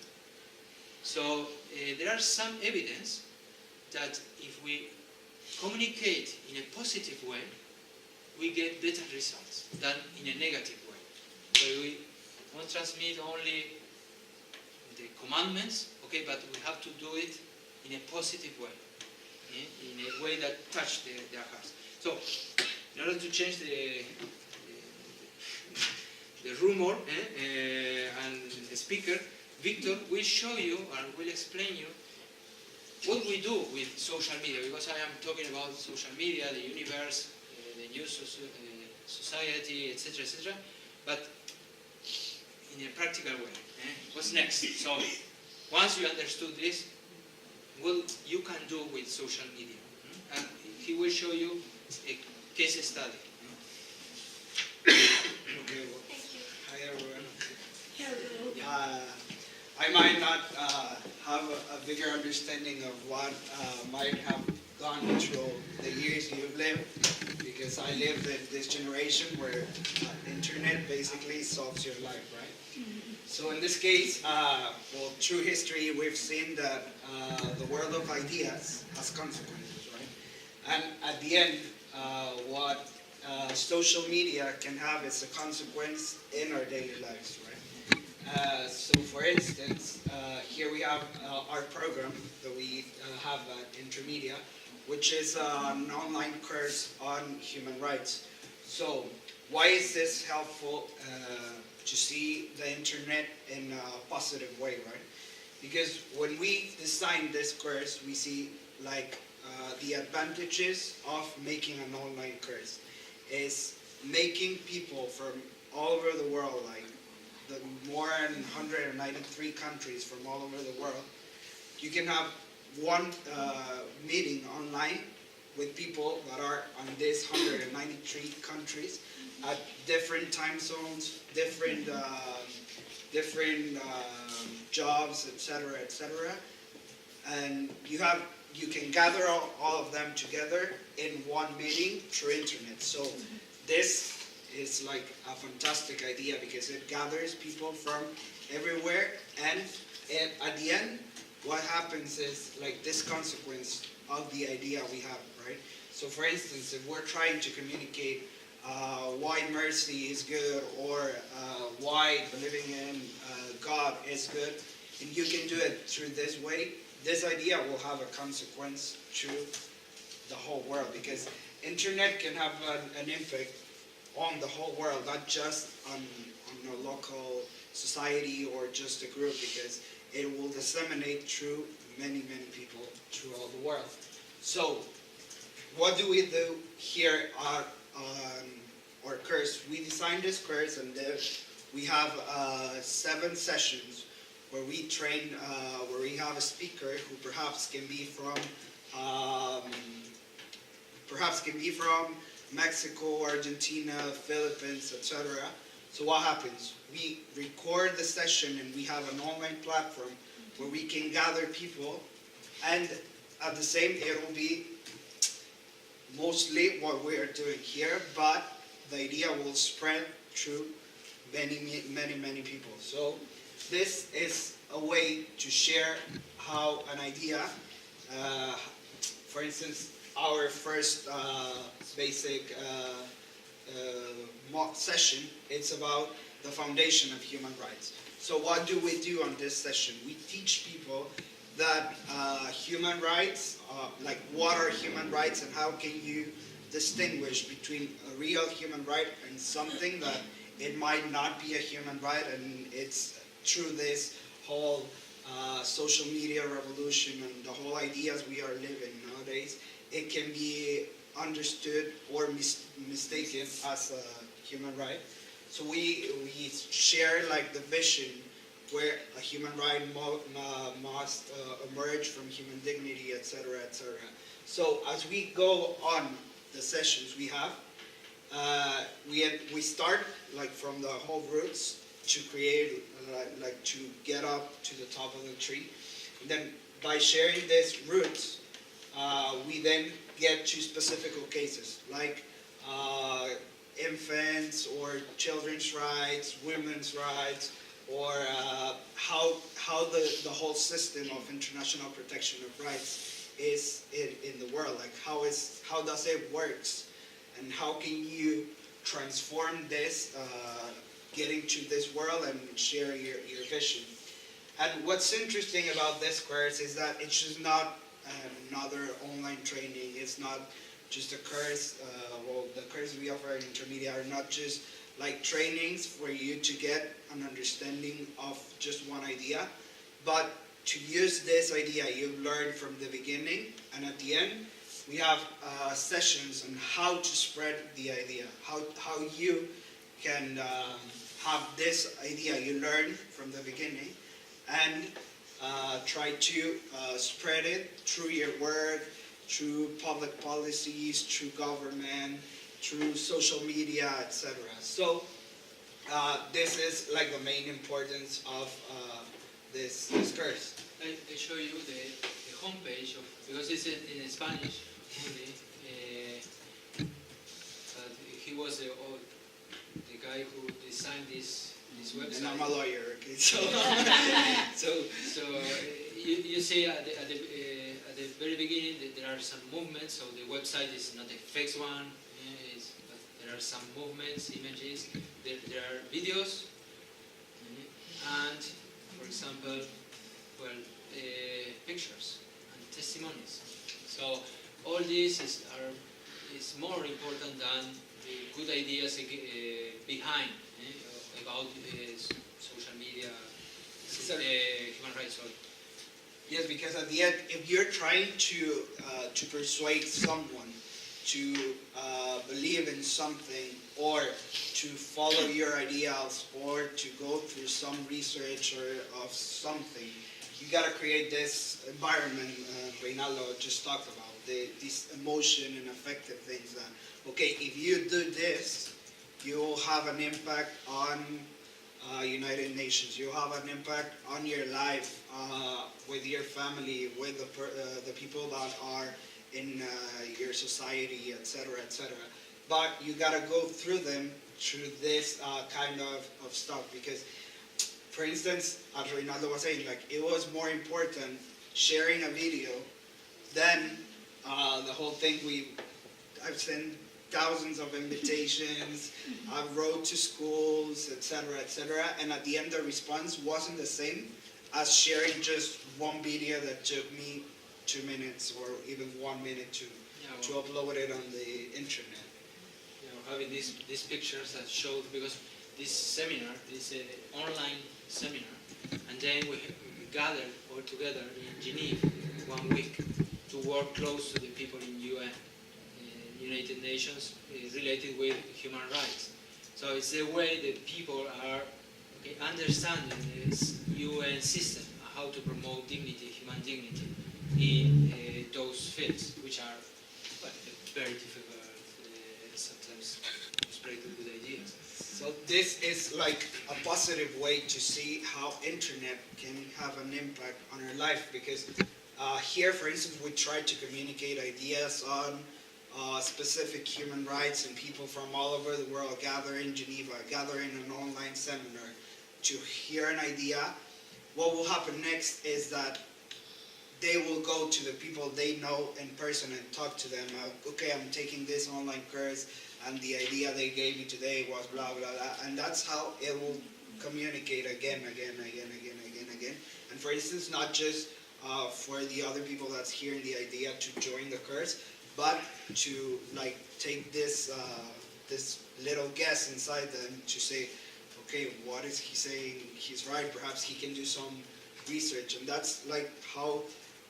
So there are some evidence that if we communicate in a positive way, we get better results than in a negative way. So we won't transmit only the commandments, okay, but we have to do it in a positive way, in a way that touches their hearts. So, in order to change the rumor and the speaker, Victor will show you and will explain you what we do with social media, because I am talking about social media, the universe, the new society, etc., etc., but in a practical way. What's next? So, once you understood this, what you can do with social media. And he will show you a case study. Okay, well, hi everyone. Hello. I might not have a bigger understanding of what might have gone through the years you've lived, because I lived in this generation where internet basically solves your life, right? So in this case, well, through history, we've seen that the world of ideas has consequences, right? And at the end, what social media can have is a consequence in our daily lives, right? So for instance, here we have our program that we have at Intermedia, which is an online course on human rights. So why is this helpful to see the internet in a positive way, right? Because when we design this course, we see like the advantages of making an online course is making people from all over the world, like the more than 193 countries from all over the world. You can have one meeting online with people that are on this 193 countries at different time zones, different jobs, etc., etc. And you can gather all of them together in one meeting through internet. So this is like a fantastic idea because it gathers people from everywhere, and at the end, what happens is like this consequence of the idea we have, right? So for instance, if we're trying to communicate why mercy is good or why believing in God is good, and you can do it through this way, this idea will have a consequence to the whole world, because internet can have an impact on the whole world, not just on a local society or just a group, because it will disseminate through many people throughout the world. So, what do we do here on our course? We designed this course, and there we have 7 sessions where we train, where we have a speaker who perhaps can be from Mexico, Argentina, Philippines, etc. So what happens? We record the session, and we have an online platform where we can gather people, and at the same, it will be mostly what we are doing here, but the idea will spread through many people. So this is a way to share how an idea, for instance, our first basic mock session, it's about the foundation of human rights. So what do we do on this session? We teach people that human rights, like what are human rights and how can you distinguish between a real human right and something that it might not be a human right, and it's through this whole social media revolution and the whole ideas we are living nowadays, it can be understood or mistaken as a human right. So we share like the vision where a human right must emerge from human dignity, etc., etc. So as we go on the sessions we have, we start like from the whole roots to create, like to get up to the top of the tree. And then by sharing these roots, we then get to specific cases like infants or children's rights, women's rights, or how the whole system of international protection of rights is in the world. Like how does it works, and how can you transform this, getting to this world and share your vision. And what's interesting about this course is that it's just not another online training. It's not just a course. Well, the courses we offer in intermediate are not just like trainings for you to get an understanding of just one idea, but to use this idea you learn from the beginning, and at the end we have sessions on how to spread the idea, how you can have this idea you learn from the beginning and try to spread it through your work, through public policies, through government, through social media, etc. So this is like the main importance of this course. I show you the homepage of, because it's in Spanish only. But he was the guy who designed this website. And I'm a lawyer, okay? So you see at the very beginning that there are some movements. So the website is not a fixed one. But there are some movements, images. There are videos, and for example, pictures and testimonies. So all this is more important than the good ideas behind about social media, human rights. Yes, because at the end, if you're trying to persuade someone to believe in something, or to follow your ideals, or to go through some research or of something, you gotta create this environment Reynaldo just talked about, these emotion and affective things that, okay, if you do this, you'll have an impact on United Nations, you'll have an impact on your life, with your family, with the people that are in your society, etc., etc. But you gotta go through this kind of stuff, because, for instance, as Reynaldo was saying, like it was more important sharing a video than the whole thing. I've sent thousands of invitations, I wrote to schools, etc., etc., and at the end the response wasn't the same as sharing just one video that took me 2 minutes or even 1 minute to upload it on the internet. Having these pictures that showed, because this seminar is an online seminar, and then we gathered all together in Geneva 1 week. to work close to the people in UN, United Nations, related with human rights. So it's the way that people are understanding this UN system, how to promote dignity, human dignity, in those fields, which are very difficult, sometimes to spread good ideas. So this is like a positive way to see how internet can have an impact on our life, because here, for instance, we try to communicate ideas on specific human rights, and people from all over the world gather in Geneva, gather in an online seminar to hear an idea. What will happen next is that they will go to the people they know in person and talk to them. Okay, I'm taking this online course, and the idea they gave me today was blah, blah, blah. And that's how it will communicate again. And for instance, not just for the other people that's hearing the idea to join the course, but to like take this this little guess inside them to say, okay, what is he saying? He's right. Perhaps he can do some research. And that's like how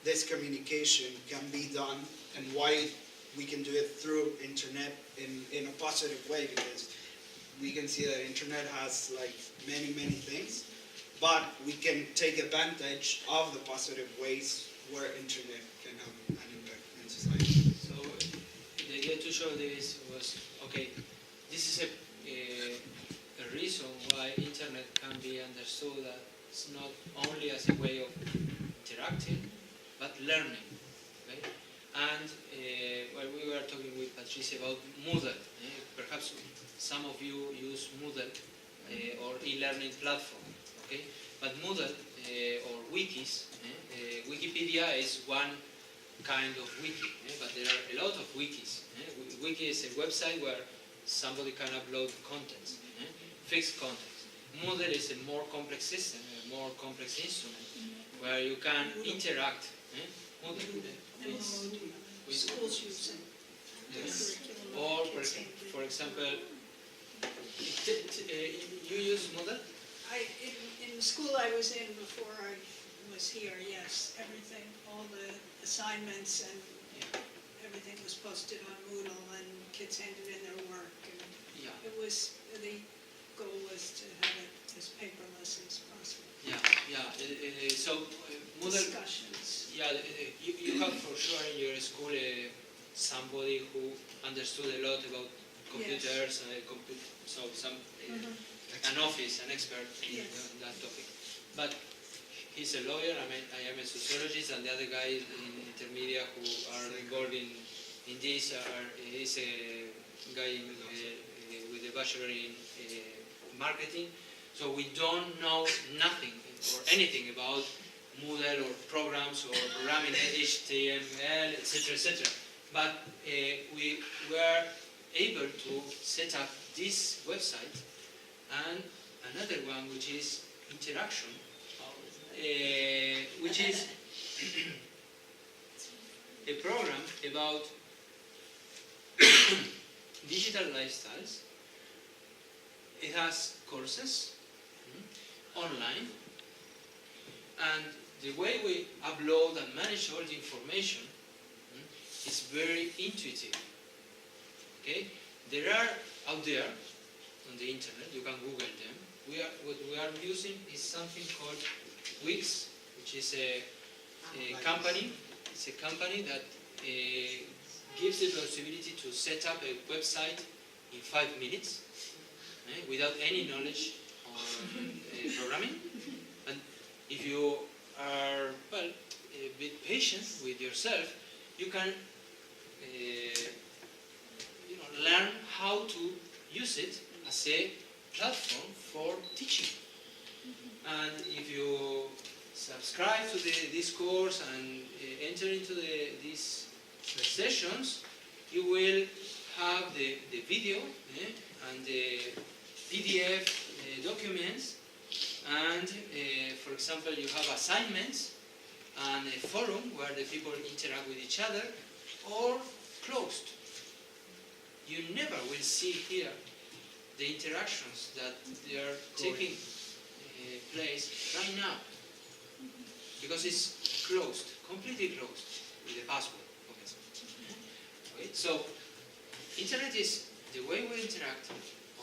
this communication can be done, and why we can do it through internet in a positive way, because we can see that internet has like many things, but we can take advantage of the positive ways where internet can have an impact in society. So the idea to show this was, okay, this is a reason why internet can be understood that it's not only as a way of interacting, but learning. Okay? And while we were talking with Patricia about Moodle, perhaps some of you use Moodle or e-learning platform. Okay? But Moodle or wikis, Wikipedia is one kind of wiki, but there are a lot of wikis. Wiki is a website where somebody can upload contents, fixed contents. Moodle is a more complex system, a more complex instrument, where you can interact. Moodle is with Schools use it. yes. Or, for example, you use Moodle? In the school I was in before I was here, yes, everything, all the assignments and everything was posted on Moodle, and kids handed in their work, and Yeah. it was, the goal was to have it as paperless as possible. So Moodle. Discussions. Yeah, you have for sure in your school somebody who understood a lot about computers, so some an office, an expert in that topic. But he's a lawyer. I am a sociologist, and the other guy in intermedia who are involved in this is a guy with a bachelor in marketing. So we don't know nothing or anything about Moodle or programs or programming, HTML, etc. But we were able to set up this website and another one, which is interaction, which is a program about digital lifestyles. It has courses online, and the way we upload and manage all the information is very intuitive. Okay, there are out there on the internet. You can Google them. What we are using is something called Wix, which is a company. It's a company that gives the possibility to set up a website in 5 minutes without any knowledge on programming. And if you are a bit patient with yourself, you can learn how to use it as a platform for teaching. And if you subscribe to this course and enter into these sessions, you will have the video and the PDF documents, and for example, you have assignments and a forum where the people interact with each other, or closed. You never will see here the interactions that they are taking place right now, because it's closed, completely closed. with a password, obviously. Okay? So, internet is the way we interact,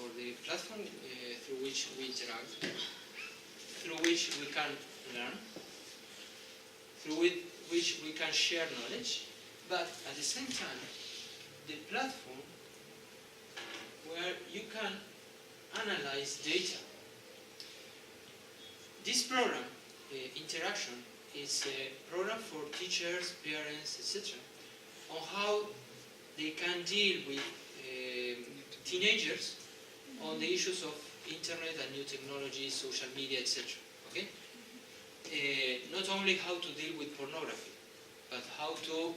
or the platform through which we interact, through which we can learn, through which we can share knowledge, but at the same time, the platform where you can analyze data. This program, Interaction, is a program for teachers, parents, etc., on how they can deal with teenagers on the issues of internet and new technologies, social media, etc. Okay? Not only how to deal with pornography, but how to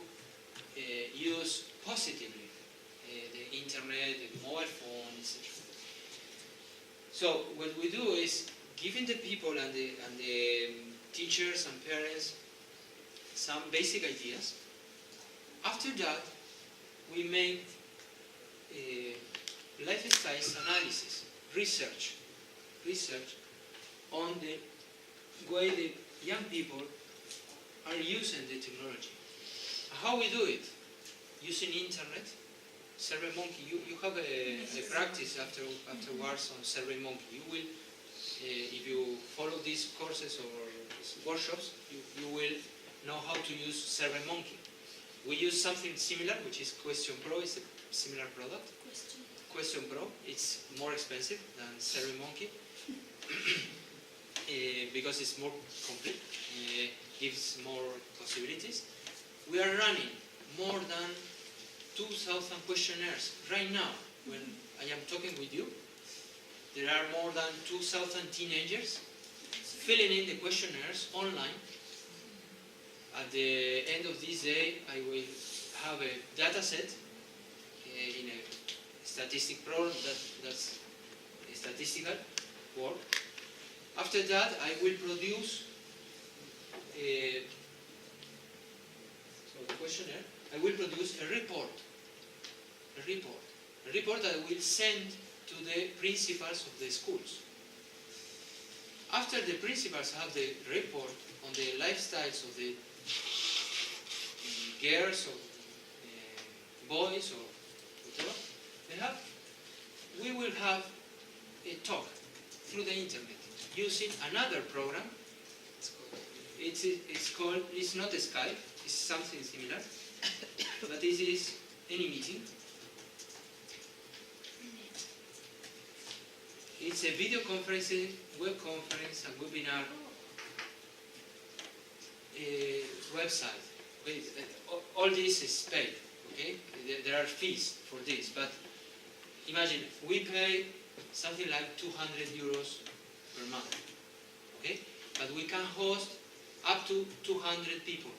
use positively the internet, the mobile phone, etc. So what we do is giving the people and the teachers and parents some basic ideas. After that, we make lifestyle analysis, research on the way the young people are using the technology. How we do it? Using internet, SurveyMonkey. You have a practice afterwards on SurveyMonkey. You will, if you follow these courses or workshops, you will know how to use SurveyMonkey. We use something similar, which is Question Pro. It's a similar product. Question Pro. It's more expensive than SurveyMonkey because it's more complete, gives more possibilities. We are running more than 2,000 questionnaires right now. When I am talking with you, there are more than 2,000 teenagers filling in the questionnaires online. At the end of this day, I will have a data set in a statistic program that's a statistical work. After that, I will produce the questionnaire. I will produce a report that I will send to the principals of the schools. After the principals have the report on the lifestyles of the girls or boys or whatever, we will have a talk through the internet using another program. It's not Skype, it's something similar, but this is any meeting. It's a video conferencing, web conference, and webinar website. Okay? All this is paid. Okay? There are fees for this, but imagine we pay something like 200 euros per month. Okay? But we can host up to 200 people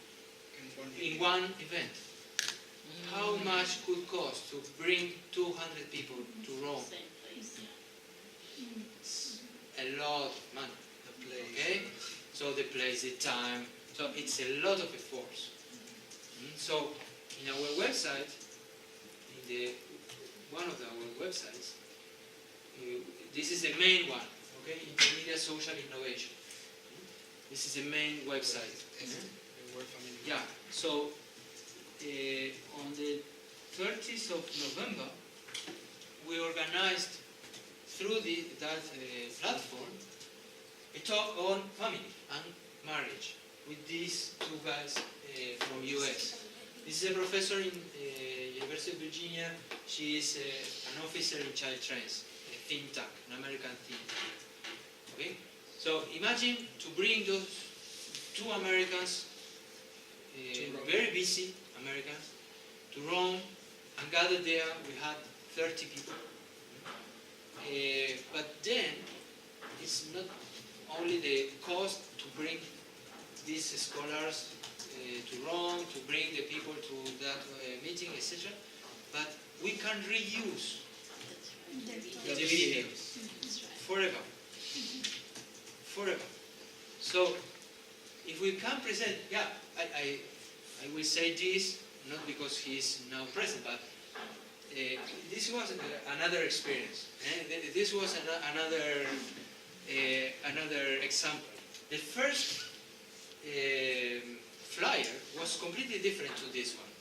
in one event. How much could cost to bring 200 people to Rome? Same place, yeah. It's a lot of money. Okay? So the place, the time, so it's a lot of efforts. So in our website, one of our websites, this is the main one, okay? Intermedia Social Innovation. This is the main website. Yeah, so on the 30th of November, we organized through that platform a talk on family and marriage with these two guys from US. This is a professor in University of Virginia. She is an officer in child trends, a think tank, an American think tank. Okay? So imagine to bring those two Americans, very busy Americans, to Rome and gather there. We had 30 people. But then, it's not only the cost to bring these scholars to Rome, to bring the people to that meeting, etc. But we can reuse the videos forever. Forever. So, if we can present, yeah, I will say this, not because he is now present, but this was another experience. This was another example. The first flyer was completely different to this one.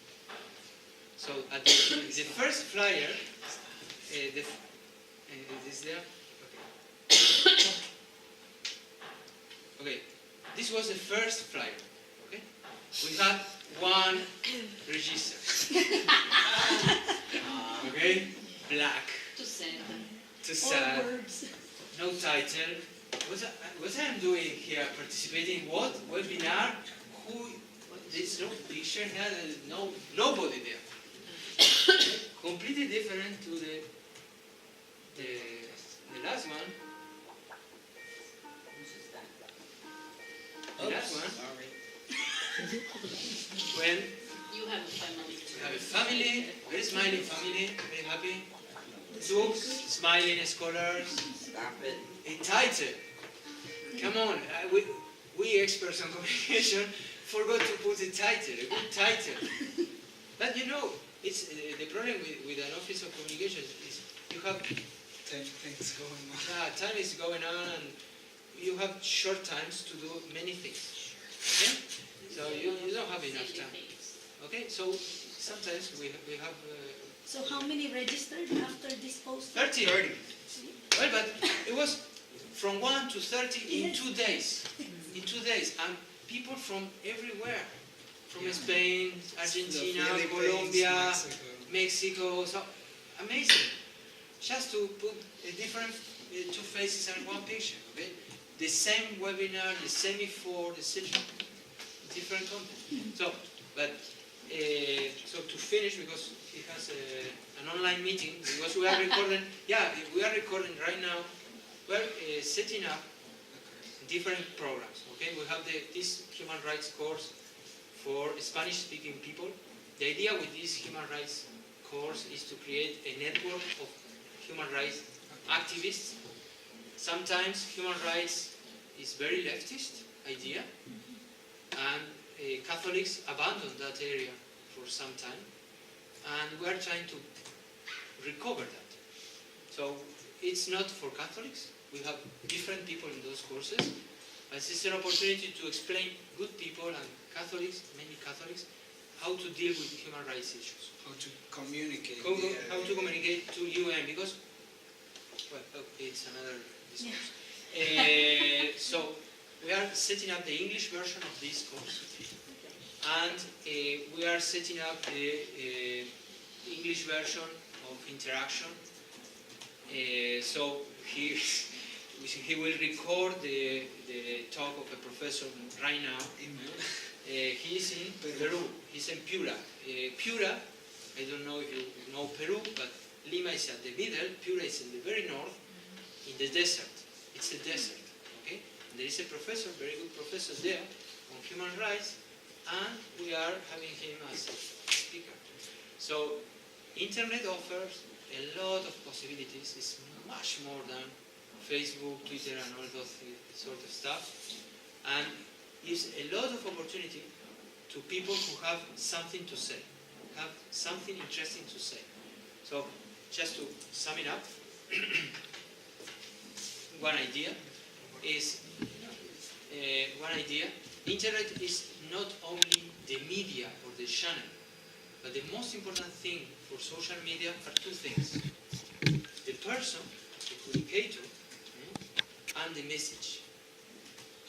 So at the first flyer, is there? Okay, this was the first flyer. Okay, we had one register. Okay, black, Too sad. too All sad, words. no title. What I'm doing here? Participating in what webinar? Who? There's no picture here. There's nobody there. Completely different to the last one. The last one, Sorry. when You have a family. we have a family, very smiling family, very happy. Dogs, smiling scholars. Stop it. A title. Come on, we experts on communication forgot to put a title, a good title. But you know, it's the problem with an office of communication is you have 10 things going on. time is going on and you have short times to do many things. Okay? So you don't have enough time. Okay? So sometimes we have So how many registered after this post? 30. 30. Well, but it was from 1 to 30 in 2 days. In 2 days. And people from everywhere. From Spain, Argentina, The Philippines, Colombia, Mexico. Mexico. So amazing. Just to put a different two faces on one picture. Okay? The same webinar, the same before, the same different content. So, but so to finish, because it has an online meeting, because we are recording. Yeah, we are recording right now. We're setting up different programs. Okay, we have this human rights course for Spanish-speaking people. The idea with this human rights course is to create a network of human rights activists. Sometimes human rights is very leftist idea, and Catholics abandon that area for some time, and we are trying to recover that. So it's not for Catholics. We have different people in those courses, but it's an opportunity to explain good people and Catholics, many Catholics, how to deal with human rights issues. How to communicate. How to communicate to UN, because, well, it's another discourse. So we are setting up the English version of this course, and we are setting up the English version of interaction. So he will record the talk of a professor right now. He is in Peru. He's in Piura. Piura, I don't know if you know Peru, but Lima is at the middle. Piura is in the very north, in the desert. It's a desert. Okay. And there is a professor, very good professor there, on human rights, and we are having him as a speaker. So, internet offers a lot of possibilities. It's much more than Facebook, Twitter, and all those sort of stuff, and gives a lot of opportunity to people who have something to say, have something interesting to say. So, just to sum it up, one idea is internet is not only the media or the channel, but the most important thing for social media are two things: the person, the communicator, and the message.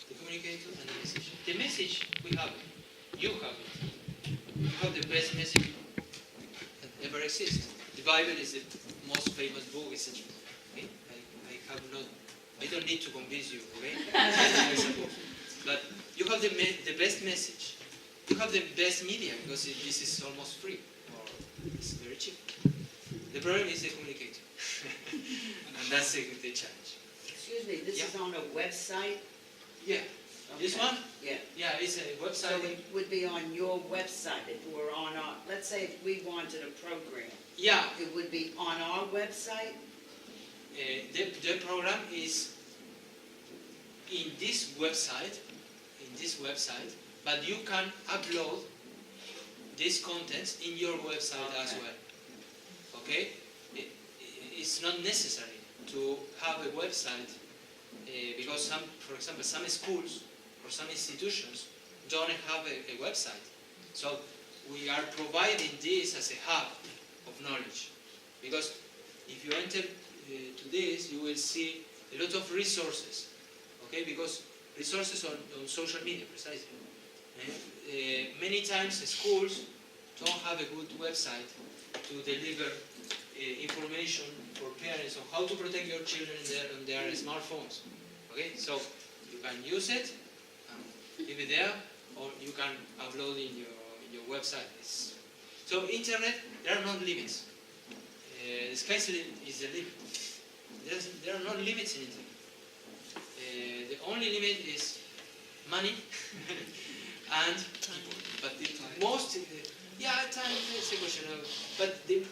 The communicator and the message. The message, we have it. You have it. You have the best message that ever exists. The Bible is the most famous book, etc. Okay? I don't need to convince you, okay? But you have the best message. You have the best media, because this is almost free, or it's very cheap. The problem is the communicator. And that's the challenge. Excuse me, this is on a website? Yeah. This Okay. one? Yeah. Yeah, it's a So website. it would be on your website if we're on our, let's say if we wanted a program, Yeah. it would be on our website? The program is in this website, but you can upload these contents in your website as Okay. well. Okay? It's not necessary to have a website because for example, some schools or some institutions don't have a website. So we are providing this as a hub of knowledge. Because if you enter to this, you will see a lot of resources. Okay, because resources on social media, precisely. Many times schools don't have a good website to deliver information for parents on how to protect your children on their smartphones. Okay, so you can use it, leave it there, or you can upload in your website. So internet, there are no limits. The sky is the limit. There are no limits in internet. The only limit is money and people. But the most, time is a question of, but the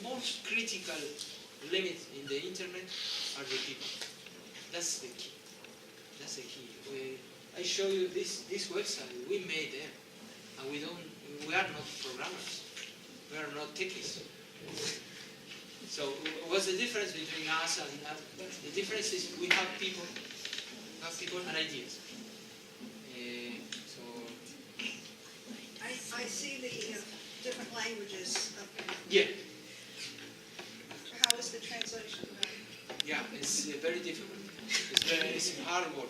most critical limit in the internet are the people. That's the key. That's the key. I show you this website. We made them, and we are not programmers. We are not techies. So what's the difference between us and the difference is we have people and ideas. I see the different languages up there. Yeah, How is the translation done? yeah, it's very difficult. It's hard work.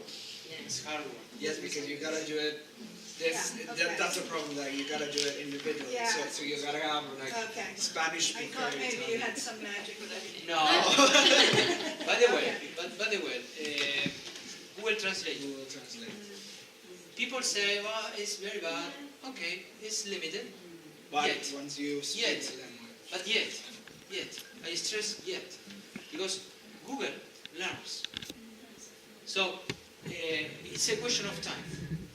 It's hard work. Yes, because you gotta do it. That's a problem. That you gotta do it individually. Yeah. So you gotta have Okay. Spanish I speaker. thought maybe you had some magic with it. No. By the way, Google Translate. Google Translate. People say, well, it's very bad. Okay, it's limited. But Yet. once you speak Yet. to them, But yet, I stress yet, because Google learns. So it's a question of time.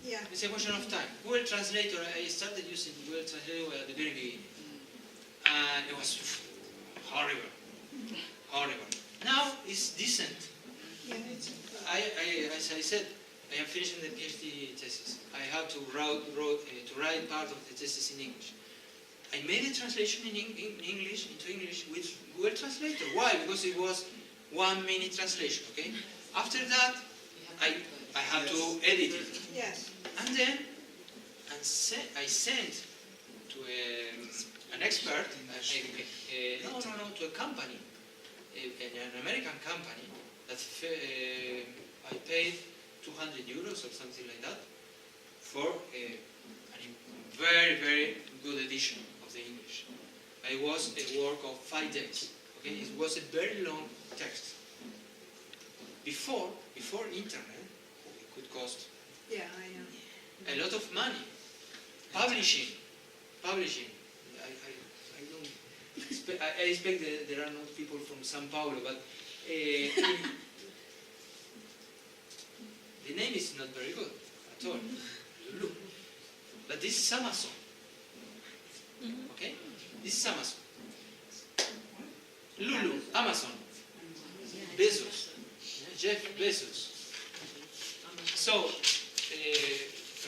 Yeah. It's a question of time. Google Translator, I started using Google Translator at the very beginning. And it was horrible. Horrible. Now it's decent. As I said, I am finishing the PhD thesis. I have to write part of the thesis in English. I made a translation in English into English with Google Translator. Why? Because it was 1 minute translation. Okay. After that, I have to edit it. Yes. And then I sent to an expert, to a company, an American company, that I paid 200 euros or something like that for a very, very good edition of the English. It was a work of 5 days. Okay, it was a very long text. Before internet, it could cost Yeah, I know. a lot of money. Publishing. I don't. I expect that there are not people from São Paulo, but the name is not very good at all. Lulu. But this is Amazon. Okay? This is Amazon. Lulu, Amazon. Bezos. Jeff Bezos. So,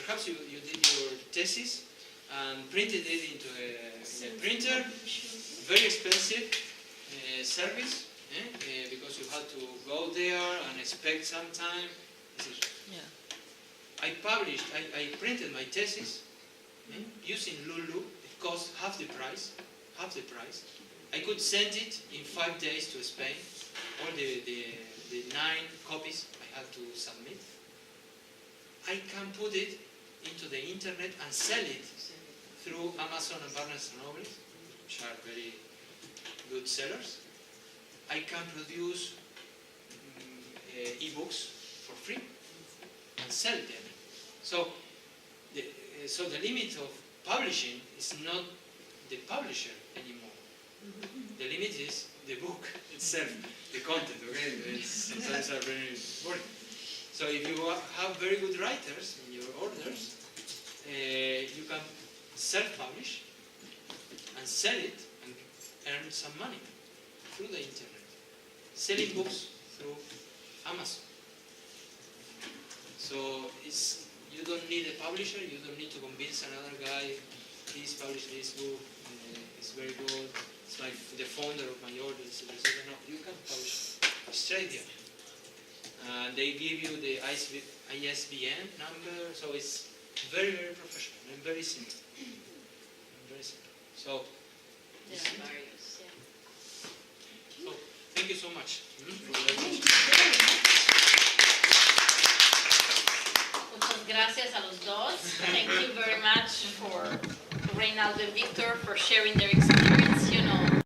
perhaps you did your thesis and printed it into a printer, very expensive service, because you had to go there and expect some time. I printed my thesis using Lulu. It cost half the price. I could send it in 5 days to Spain, all the 9 copies I had to submit. I can put it into the internet and sell it through Amazon and Barnes & Noble, which are very good sellers. I can produce e-books for free and sell them. So the limit of publishing is not the publisher anymore. The limit is the book itself, the content. Okay, sometimes are very boring. So if you have very good writers in your orders, you can self-publish and sell it and earn some money through the internet. Selling books through Amazon. So you don't need a publisher, you don't need to convince another guy, please publish this book, it's very good, it's like the founder of my order, etc. No, you can publish straight there. They give you the ISBN number, so it's very, very professional and very simple. And very simple. So, There are various, yeah. so thank you so much. For the Muchas gracias a los dos. Thank you very much for Reynaldo and Victor for sharing their experience.